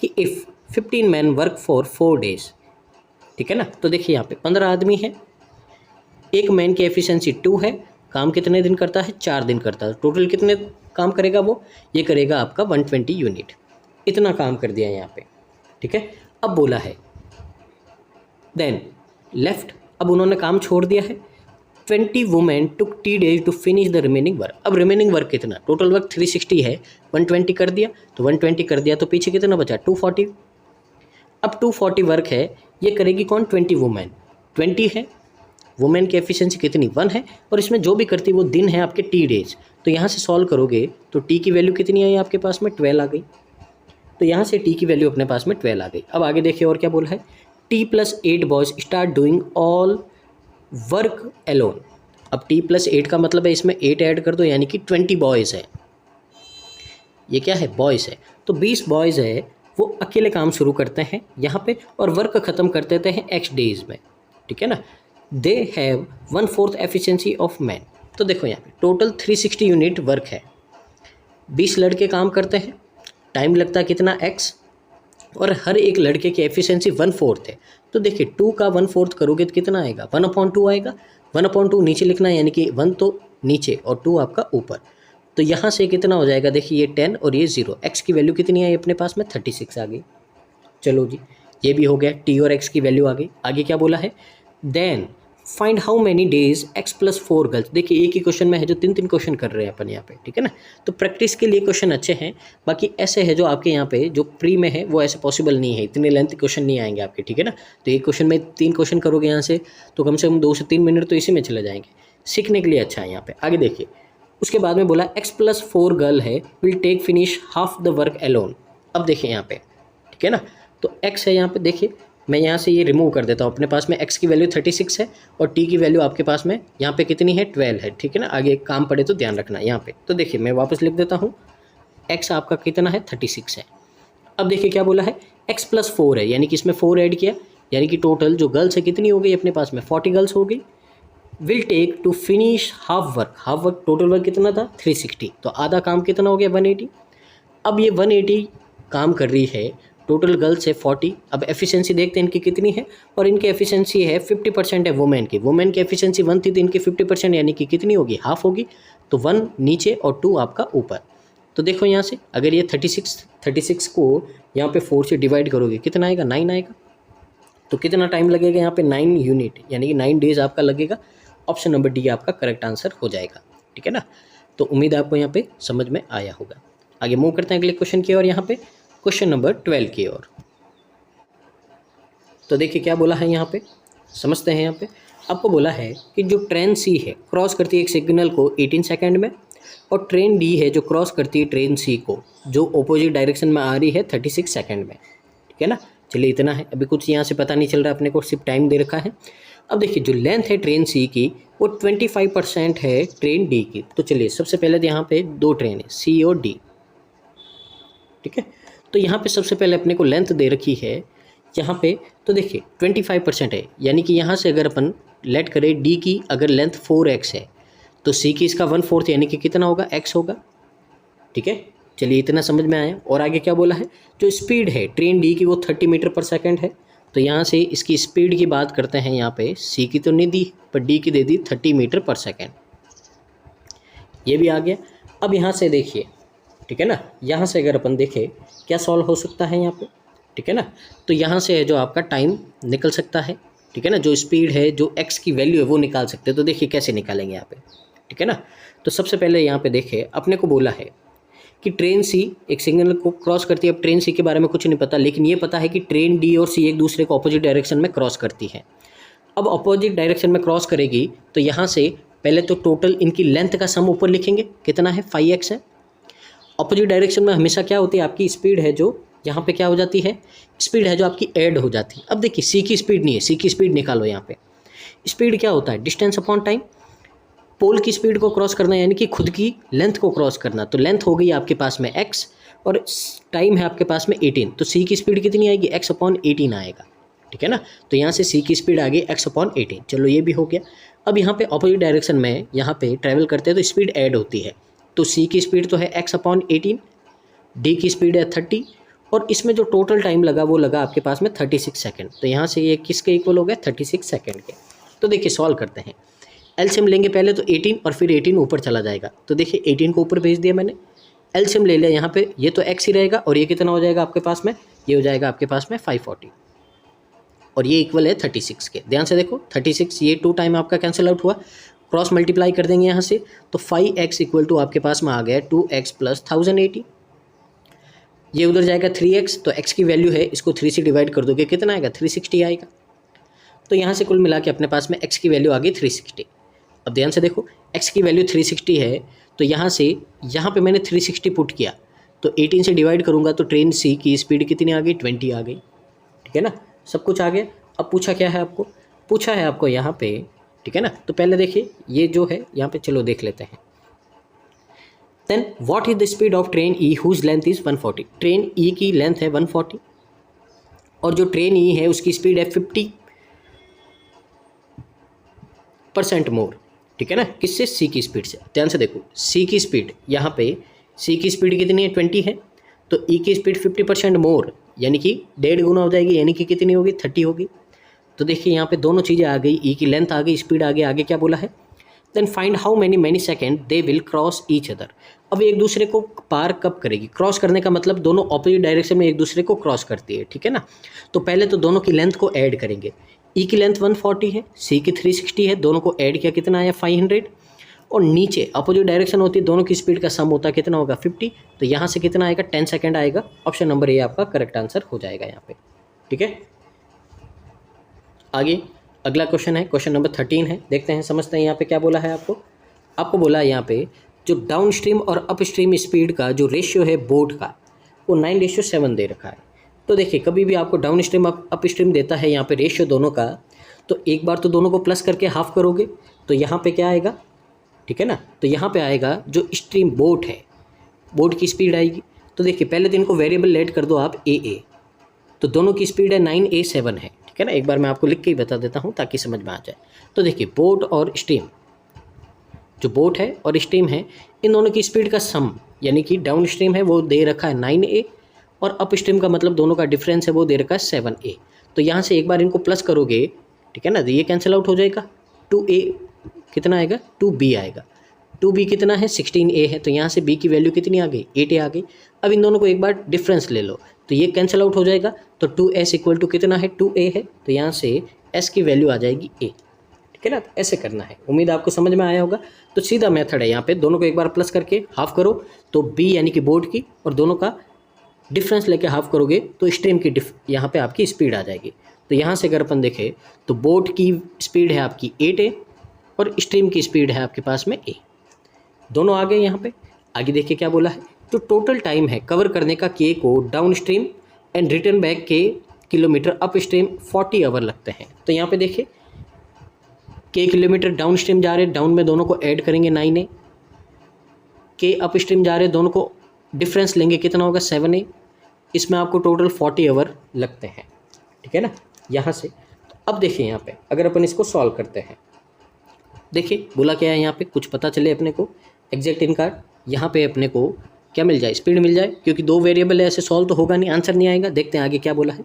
कि if 15 man work for 4 days, ठीक है ना। तो देखिए यहाँ पे 15 आदमी है, एक मैन की एफिशिएंसी 2 है, काम कितने दिन करता है, 4 दिन करता है। टोटल कितने काम करेगा वो, ये करेगा आपका 120 यूनिट, इतना काम कर दिया यहाँ पे, ठीक है। अब बोला है देन लेफ्ट, अब उन्होंने काम छोड़ दिया है। 20 women took 3 days to finish the remaining work. अब रिमेनिंग वर्क कितना, टोटल वर्क 360 है, 120 कर दिया, तो 120 कर दिया तो पीछे कितना बचा 240। अब 240 वर्क है, ये करेगी कौन, 20 वुमेन, 20 है, वुमेन की एफिशिएंसी कितनी 1 है, और इसमें जो भी करती वो दिन है आपके T डेज। तो यहाँ से सॉल्व करोगे तो T की वैल्यू कितनी आई आपके पास में, 12 आ गई। तो यहाँ से T की वैल्यू अपने पास में 12 आ गई। अब आगे देखिए और क्या बोला है, T+8 boys start doing all work alone. अब T+8 का मतलब है इसमें 8 ऐड कर दो, यानी कि 20 बॉयज़ है, ये क्या है, बॉयज़ है। तो 20 बॉयज़ है वो अकेले काम शुरू करते हैं यहाँ पे और वर्क ख़त्म कर देते हैं X डेज में, ठीक है ना। They have 1/4 efficiency of man. तो देखो यहाँ पे टोटल 360 यूनिट वर्क है, 20 लड़के काम करते हैं, टाइम लगता है कितना X, और हर एक लड़के की एफिशिएंसी 1/4 है। तो देखिए 2 का 1/4 करोगे तो कितना आएगा, 1/2 आएगा। 1/2 नीचे लिखना है, यानी कि 1 तो नीचे और 2 आपका ऊपर। तो यहाँ से कितना हो जाएगा, देखिए ये 10 और ये 0। X की वैल्यू कितनी आई अपने पास में, 36 आ गई। चलो जी ये भी हो गया, T और X की वैल्यू आ गई। आगे क्या बोला है, then find how many days X+4 girls. देखिए एक ही क्वेश्चन में है जो 3 क्वेश्चन कर रहे हैं अपन यहाँ पे, ठीक है ना। तो प्रैक्टिस के लिए क्वेश्चन अच्छे हैं, बाकी ऐसे है जो आपके यहाँ पे जो प्री में है वो ऐसे पॉसिबल नहीं है, इतने लेंथ क्वेश्चन नहीं आएंगे आपके, ठीक है ना। तो एक क्वेश्चन में 3 क्वेश्चन करोगे यहाँ से तो कम से कम 2 से 3 मिनट तो इसी में चले जाएंगे, सीखने के लिए अच्छा है यहाँ पे। आगे देखिए उसके बाद में बोला X+4 गर्ल है will take finish half the work alone. अब देखिए यहाँ पे, ठीक है ना, तो X है यहाँ पे, देखिए मैं यहाँ से ये रिमूव कर देता हूँ। अपने पास में X की वैल्यू 36 है और T की वैल्यू आपके पास में यहाँ पे कितनी है, 12 है, ठीक है ना। आगे काम पड़े तो ध्यान रखना यहाँ पे। तो देखिए मैं वापस लिख देता हूँ, X आपका कितना है, 36 है। अब देखिए क्या बोला है, X+4 है, यानी कि इसमें 4 ऐड किया, यानी कि टोटल जो गर्ल्स है कितनी हो गई अपने पास में, 40 गर्ल्स हो गई। Will take to finish half work, total work कितना था 360, तो आधा काम कितना हो गया 180। अब ये 180 काम कर रही है, टोटल गर्ल्स है 40। अब एफिशिएंसी देखते हैं इनकी कितनी है, और इनकी एफिशिएंसी है 50% है वुमेन की एफिशिएंसी 1 थी तो इनकी 50% यानी कि कितनी होगी, हाफ होगी। तो 1 नीचे और 2 आपका ऊपर। तो देखो यहाँ से अगर ये 36 को यहाँ पे 4 से डिवाइड करोगे कितना आएगा, 9 आएगा। तो कितना टाइम लगेगा यहाँ पे, 9 यूनिट, यानी कि 9 डेज आपका लगेगा। ऑप्शन नंबर डी आपका करेक्ट आंसर हो जाएगा, ठीक है ना। तो उम्मीद है आपको यहाँ पे समझ में आया होगा। आगे मूव करते हैं अगले क्वेश्चन की ओर, यहाँ पे क्वेश्चन नंबर 12 की ओर। तो देखिए क्या बोला है यहाँ पे, समझते हैं। यहाँ पे आपको बोला है कि जो ट्रेन सी है क्रॉस करती है एक सिग्नल को 18 सेकंड में, और ट्रेन डी है जो क्रॉस करती है ट्रेन सी को जो ऑपोजिट डायरेक्शन में आ रही है 36 सेकंड में, ठीक है ना। चलिए इतना है, अभी कुछ यहाँ से पता नहीं चल रहा, अपने को सिर्फ टाइम दे रखा है। अब देखिए जो लेंथ है ट्रेन सी की वो 25% है ट्रेन डी की। तो चलिए सबसे पहले तो यहाँ पे 2 ट्रेन है सी और डी, ठीक है। तो यहाँ पे सबसे पहले अपने को लेंथ दे रखी है यहाँ पे, तो देखिए 25% है, यानी कि यहाँ से अगर अपन लेट करें डी की अगर लेंथ 4x है तो सी की इसका 1/4 यानी कि कितना होगा, x होगा, ठीक है। चलिए इतना समझ में आया। और आगे क्या बोला है, जो स्पीड है ट्रेन डी की वो 30 मीटर पर सेकेंड है। तो यहाँ से इसकी स्पीड की बात करते हैं, यहाँ पे सी की तो नहीं दी पर डी की दे दी 30 मीटर पर सेकेंड, ये भी आ गया। अब यहाँ से देखिए, ठीक है ना, यहाँ से अगर अपन देखें क्या सॉल्व हो सकता है यहाँ पे, ठीक है ना। तो यहाँ से है जो आपका टाइम निकल सकता है, ठीक है ना, जो स्पीड है, जो एक्स की वैल्यू है वो निकाल सकते हैं। तो देखिए कैसे निकालेंगे यहाँ पे, ठीक है ना। तो सबसे पहले यहाँ पे देखिए अपने को बोला है कि ट्रेन सी एक सिग्नल को क्रॉस करती है। अब ट्रेन सी के बारे में कुछ नहीं पता, लेकिन ये पता है कि ट्रेन डी और सी एक दूसरे को अपोजिट डायरेक्शन में क्रॉस करती है। अब अपोजिट डायरेक्शन में क्रॉस करेगी तो यहाँ से पहले तो टोटल इनकी लेंथ का सम ऊपर लिखेंगे, कितना है 5x है। अपोजिट डायरेक्शन में हमेशा क्या होती है, आपकी स्पीड है जो यहाँ पे क्या हो जाती है, स्पीड है जो आपकी ऐड हो जाती है। अब देखिए सी की स्पीड नहीं है, सी की स्पीड निकालो। यहाँ पे स्पीड क्या होता है, डिस्टेंस अपॉन टाइम। पोल की स्पीड को क्रॉस करना यानी कि खुद की लेंथ को क्रॉस करना, तो लेंथ हो गई आपके पास में x और टाइम है आपके पास में 18, तो सी की स्पीड कितनी आएगी, x अपॉन 18 आएगा, ठीक है ना। तो यहाँ से सी की स्पीड आ गई x अपॉन 18। चलो ये भी हो गया। अब यहाँ पे अपोजिट डायरेक्शन में यहाँ पे ट्रैवल करते हैं तो स्पीड ऐड होती है, तो सी की स्पीड तो है x अपॉन 18, डी की स्पीड है 30 और इसमें जो टोटल टाइम लगा वो लगा आपके पास में 36 सेकेंड। तो यहाँ से ये किसके इक्वल हो गया, 36 सेकेंड के। तो देखिए सॉल्व करते हैं। एलसीएम लेंगे पहले तो 18 और फिर 18 ऊपर चला जाएगा, तो देखिए 18 को ऊपर भेज दिया मैंने। एलसीएम ले लिया यहाँ पे, ये तो x ही रहेगा और ये कितना हो जाएगा आपके पास में, ये हो जाएगा आपके पास में 540 और ये इक्वल है 36 के। ध्यान से देखो 36, ये 2 टाइम आपका कैंसिल आउट हुआ, क्रॉस मल्टीप्लाई कर देंगे यहाँ से, तो 5x इक्वल टू आपके पास में आ गया 2x प्लस 1080। ये उधर जाएगा 3x, तो x की वैल्यू है, इसको 3 से डिवाइड कर दोगे कितना आएगा, 360 आएगा। तो यहाँ से कुल मिला के अपने पास में x की वैल्यू आ गई 360। अब ध्यान से देखो x की वैल्यू 360 है, तो यहाँ से यहाँ पे मैंने 360 पुट किया, तो 18 से डिवाइड करूँगा तो ट्रेन सी की स्पीड कितनी आ गई, 20 आ गई, ठीक है ना। सब कुछ आ गया। अब पूछा क्या है आपको, पूछा है आपको यहाँ पे, ठीक है ना। तो पहले देखिए ये जो है यहाँ पे, चलो देख लेते हैं। Then what is the speed of train E whose length is 140। Train E की लेंथ है 140 और जो ट्रेन ई है उसकी स्पीड है 50% मोर, ठीक है ना, किससे, सी की स्पीड से। ध्यान से देखो सी की स्पीड, यहाँ पे सी की स्पीड कितनी है, 20 है, तो ई की स्पीड 50% मोर यानी कि 1.5 गुना हो जाएगी, यानी कि कितनी होगी, 30 होगी। तो देखिए यहाँ पे दोनों चीज़ें आ गई, ई की लेंथ आ गई, स्पीड आ गई। आगे क्या बोला है, then find how many second they will cross each other. अब एक दूसरे को पार कब करेगी, क्रॉस करने का मतलब दोनों ऑपोजिट डायरेक्शन में एक दूसरे को क्रॉस करती है, ठीक है ना। तो पहले तो दोनों की लेंथ को ऐड करेंगे। ई की लेंथ 140 है, सी की 360 है, दोनों को ऐड किया कितना आया 500 और नीचे अपोजिट डायरेक्शन होती है, दोनों की स्पीड का सम होता है कितना होगा 50। तो यहाँ से कितना आएगा 10 सेकेंड आएगा। ऑप्शन नंबर ए आपका करेक्ट आंसर हो जाएगा यहाँ पे, ठीक है। आगे अगला क्वेश्चन है, क्वेश्चन नंबर 13 है, देखते हैं समझते हैं यहाँ पे क्या बोला है आपको। आपको बोला है यहाँ पे जो डाउन स्ट्रीम और अप स्ट्रीम स्पीड का जो रेशियो है बोट का वो 9:7 दे रखा है। तो देखिए कभी भी आपको डाउन स्ट्रीम अप स्ट्रीम देता है यहाँ पे रेशियो दोनों का, तो एक बार तो दोनों को प्लस करके हाफ करोगे तो यहाँ पे क्या आएगा, ठीक है ना। तो यहाँ पे आएगा जो स्ट्रीम बोट है, बोट की स्पीड आएगी। तो देखिए पहले तो इनको वेरिएबल लेट कर दो आप ए, तो दोनों की स्पीड है 9A7 है, ठीक है ना। एक बार मैं आपको लिख के ही बता देता हूँ ताकि समझ में आ जाए। तो देखिए बोट और स्ट्रीम, जो बोट है और स्ट्रीम है, इन दोनों की स्पीड का सम यानी कि डाउन स्ट्रीम है वो दे रखा है 9A और अप स्ट्रीम का मतलब दोनों का डिफरेंस है वो दे रखा है 7A। तो यहाँ से एक बार इनको प्लस करोगे, ठीक है ना, तो ये कैंसिल आउट हो जाएगा। 2A कितना आएगा, 2B आएगा। 2B कितना है, 16A है, तो यहाँ से B की वैल्यू कितनी आ गई, 8A आ गई। अब इन दोनों को एक बार डिफरेंस ले लो तो ये कैंसिल आउट हो जाएगा। तो 2S इक्वल टू कितना है, 2A है, तो यहाँ से S की वैल्यू आ जाएगी A, ठीक है ना। तो ऐसे करना है, उम्मीद आपको समझ में आया होगा। तो सीधा मेथड है यहाँ पे, दोनों को एक बार प्लस करके हाफ करो तो B यानी कि बोट की, और दोनों का डिफरेंस लेके हाफ करोगे तो स्ट्रीम की यहाँ पे आपकी स्पीड आ जाएगी। तो यहाँ से अगर अपन देखें तो बोट की स्पीड है आपकी 8A और स्ट्रीम की स्पीड है आपके पास में A, दोनों आ गए यहाँ पे। आगे देखिए क्या बोला है, जो टोटल टाइम है कवर करने का K को downstream and return back K kilometre upstream 40 hour लगते हैं। तो यहाँ पे देखिए K किलोमीटर डाउन स्ट्रीम जा रहे हैं, डाउन में दोनों को ऐड करेंगे 9A, K अप स्ट्रीम जा रहे हैं, दोनों को डिफरेंस लेंगे कितना होगा 7A, इसमें आपको टोटल 40 आवर लगते हैं, ठीक है ना। यहाँ से अब देखिए यहाँ पे अगर अपन इसको सॉल्व करते हैं, देखिए बोला क्या है यहाँ पे, कुछ पता चले अपने को एग्जैक्ट इनका, यहाँ पे अपने को क्या मिल जाए, स्पीड मिल जाए, क्योंकि 2 वेरिएबल है, ऐसे सॉल्व तो होगा नहीं, आंसर नहीं आएगा। देखते हैं आगे क्या बोला है।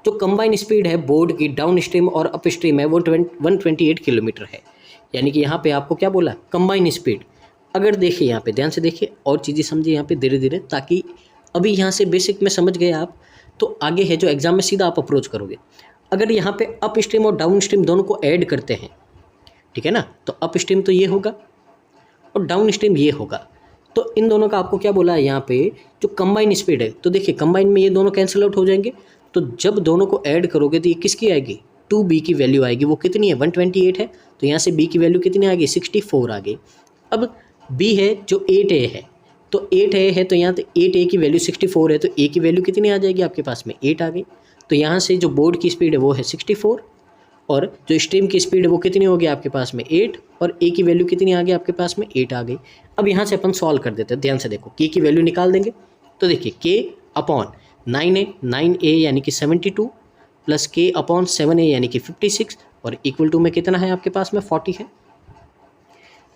जो कंबाइन स्पीड है बोर्ड की डाउन स्ट्रीम और अप स्ट्रीम है वो 128 किलोमीटर है, यानी कि यहाँ पे आपको क्या बोला, कंबाइन स्पीड। अगर देखिए यहाँ पे ध्यान से देखिए और चीज़ें समझिए यहाँ पे धीरे धीरे, ताकि अभी यहाँ से बेसिक में समझ गए आप तो आगे है जो एग्जाम में सीधा आप अप्रोच करोगे। अगर यहाँ पे अप स्ट्रीम और डाउन स्ट्रीम दोनों को ऐड करते हैं, ठीक है ना, तो अप स्ट्रीम तो ये होगा और डाउन स्ट्रीम ये होगा। तो इन दोनों का आपको क्या बोला है यहाँ पे, जो कंबाइन स्पीड है, तो देखिए कंबाइन में ये दोनों कैंसिल आउट हो जाएंगे। तो जब दोनों को ऐड करोगे तो ये किसकी आएगी, 2b की वैल्यू आएगी। वो कितनी है, 128 है, तो यहाँ से b की वैल्यू कितनी आ गई, 64 आ गई। अब b है जो 8a है, तो 8a है तो यहाँ 8a की वैल्यू 64 है, तो a की वैल्यू कितनी आ जाएगी आपके पास में, 8 आ गई। तो यहाँ से जो बोर्ड की स्पीड है वो है 64 और जो स्ट्रीम की स्पीड है वो कितनी होगी आपके पास में 8 और a की वैल्यू कितनी आ गई आपके पास में 8 आ गई। अब यहाँ से अपन सॉल्व कर देते हैं, ध्यान से देखो, k की वैल्यू निकाल देंगे। तो देखिए k अपॉन 9a यानी कि 72 प्लस k अपॉन 7a यानी कि 56 और इक्वल टू में कितना है आपके पास में 40 है।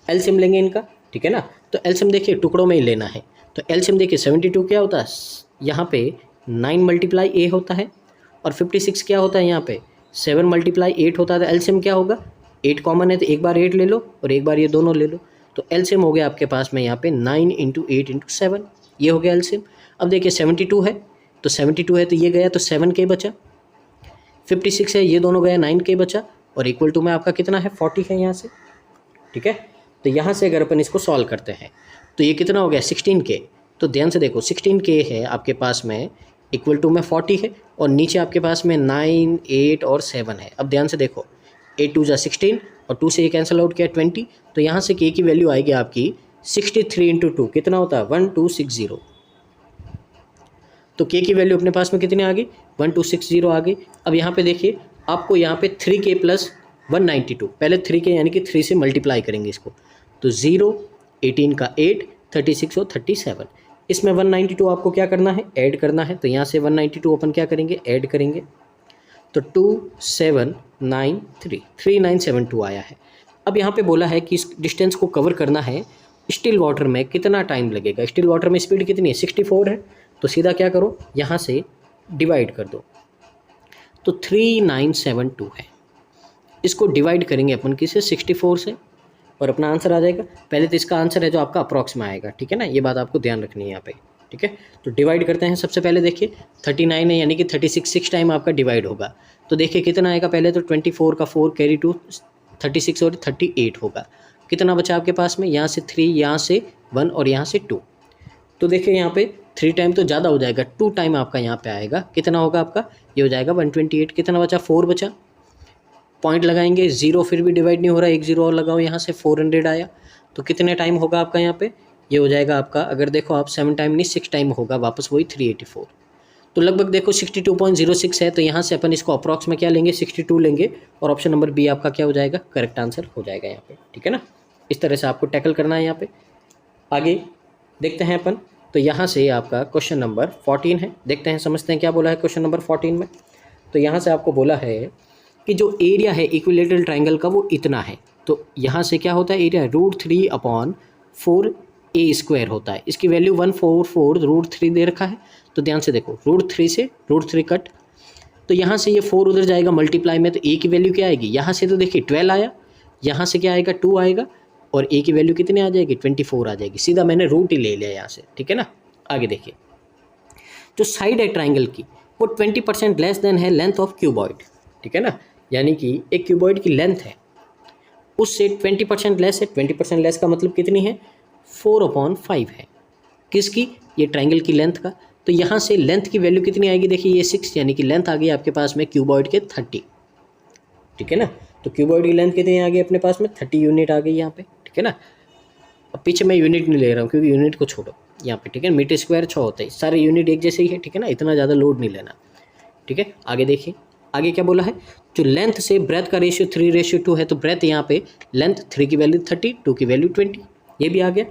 एलसीएम लेंगे इनका, ठीक है ना। तो एलसीएम देखिए टुकड़ों में ही लेना है। तो एलसीएम देखिए 72 क्या होता है, यहाँ पे 9 मल्टीप्लाई a होता है और 56 क्या होता है, यहाँ पे 7 मल्टीप्लाई 8 होता है। तो एलसीएम क्या होगा, 8 कॉमन है तो एक बार 8 ले लो और एक बार ये दोनों ले लो। तो एलसीएम हो गया आपके पास में यहाँ पे 9 × 8 × 7, ये हो गया एलसीएम। अब देखिए 72 है तो 72 है तो ये गया तो 7k बचा, 56 है ये दोनों गया 9k बचा और इक्वल टू में आपका कितना है 40 है यहाँ से, ठीक है। तो यहाँ से अगर अपन इसको सॉल्व करते हैं तो ये कितना हो गया 16k। तो ध्यान से देखो 16k है आपके पास में, इक्वल टू में 40 है और नीचे आपके पास में 9, 8 और 7 है। अब ध्यान से देखो 8 2 16 और 2 से ये कैंसिल आउट किया 20, तो यहाँ से k की वैल्यू आएगी आपकी 63 × 2 कितना होता है 1260। तो k की वैल्यू अपने पास में कितनी आ गई 1260 आ गई। अब यहाँ पे देखिए आपको यहाँ पे 3k प्लस 192, पहले 3k यानी कि 3 से मल्टीप्लाई करेंगे इसको, तो 0 18 का 8 36 और 37, इसमें 192 आपको क्या करना है ऐड करना है। तो यहाँ से 192 अपन क्या करेंगे ऐड करेंगे, तो 2793 3972 आया है। अब यहाँ पे बोला है कि इस डिस्टेंस को कवर करना है स्टिल वाटर में कितना टाइम लगेगा। स्टिल वाटर में स्पीड कितनी है 64 है, तो सीधा क्या करो यहाँ से डिवाइड कर दो, तो 3972 है। इसको डिवाइड करेंगे अपन किसे 64 से और अपना आंसर आ जाएगा। पहले तो इसका आंसर है जो आपका अप्रॉक्स में आएगा, ठीक है ना, ये बात आपको ध्यान रखनी है यहाँ पे, ठीक है। तो डिवाइड करते हैं, सबसे पहले देखिए 39 है यानी कि 36 6 टाइम आपका डिवाइड होगा। तो देखिए कितना आएगा, पहले तो 24 का 4 कैरी टू 36 और 38 होगा। कितना बचा आपके पास में, यहाँ से 3, यहाँ से 1 और यहाँ से 2। तो देखिए यहाँ पे 3 टाइम तो ज़्यादा हो जाएगा, 2 टाइम आपका यहाँ पे आएगा। कितना होगा आपका, ये हो जाएगा 128। कितना बचा 4 बचा, पॉइंट लगाएंगे 0 फिर भी डिवाइड नहीं हो रहा, 1 0 और लगाओ, यहाँ से 400 आया। तो कितने टाइम होगा आपका यहाँ पे, ये हो जाएगा आपका, अगर देखो आप 7 टाइम नहीं 6 टाइम होगा, वापस वही 384। तो लगभग देखो 62.06 है। तो यहाँ से अपन इसको अप्रॉक्स में क्या लेंगे 62 लेंगे और ऑप्शन नंबर बी आपका क्या हो जाएगा करेक्ट आंसर हो जाएगा यहाँ पे, ठीक है ना। इस तरह से आपको टैकल करना है यहाँ पे। आगे देखते हैं अपन, तो यहाँ से आपका क्वेश्चन नंबर 14 है, देखते हैं समझते हैं क्या बोला है क्वेश्चन नंबर 14 में। तो यहाँ से आपको बोला है कि जो एरिया है इक्विलेटरल ट्राइंगल का वो इतना है। तो यहाँ से क्या होता है एरिया √3/4a² होता है। इसकी वैल्यू 144 √3 दे रखा है। तो ध्यान से देखो √3 से √3 कट, तो यहाँ से ये 4 उधर जाएगा मल्टीप्लाई में, तो a की वैल्यू क्या आएगी, यहाँ से तो देखिए 12 आया, यहाँ से क्या आएगा 2 आएगा और a की वैल्यू कितनी आ जाएगी 24 आ जाएगी। सीधा मैंने रूट ही ले लिया यहाँ से, ठीक है ना। आगे देखिए जो साइड है ट्राइंगल की वो 20% लेस देन है लेंथ ऑफ क्यूबॉइड, ठीक है ना, यानी कि एक क्यूबॉइड की लेंथ है उससे 20% लेस है। 20% लेस का मतलब कितनी है 4/5 है, किसकी, ये ट्राइंगल की लेंथ का। तो यहाँ से लेंथ की वैल्यू कितनी आएगी, देखिए ये 6 यानी कि लेंथ आ गई आपके पास में क्यूबॉइड के 30, ठीक है ना। तो क्यूबॉइड की लेंथ कितनी आ गई अपने पास में 30 यूनिट आ गई यहाँ पे, ठीक है ना। अब पीछे मैं यूनिट नहीं ले रहा हूँ क्योंकि यूनिट को छोड़ो यहाँ पे, ठीक है। मीटर स्क्वायर 6 होता है, सारे यूनिट एक जैसे ही है, ठीक है ना, इतना ज़्यादा लोड नहीं लेना, ठीक है। आगे देखिए आगे क्या बोला है, जो लेंथ से ब्रेथ का रेशियो 3:2 है, तो ब्रेथ यहाँ पे लेंथ 3 की वैल्यू 30, 2 की वैल्यू 20, ये भी आ गया।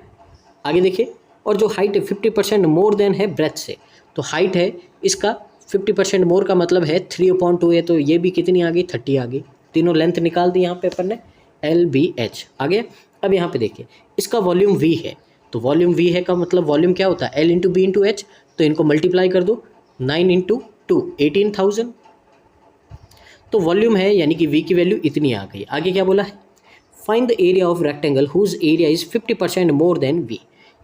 आगे देखिए और जो हाइट है 50% मोर देन है ब्रेथ से, तो हाइट है इसका 50% मोर का मतलब है 3/2 है, तो ये भी कितनी आ गई 30 आ गई। तीनों लेंथ निकाल दी यहाँ पे अपन ने, LBH आ गया। अब यहाँ पे देखिए इसका वॉल्यूम V है, तो वॉल्यूम V है का मतलब वॉल्यूम क्या होता है L × B × H, तो इनको मल्टीप्लाई कर दो 9 × 2 18,000, तो वॉल्यूम है यानी कि V की वैल्यू इतनी आ गई। आगे क्या बोला है, find the area of rectangle whose area is 50% more than V,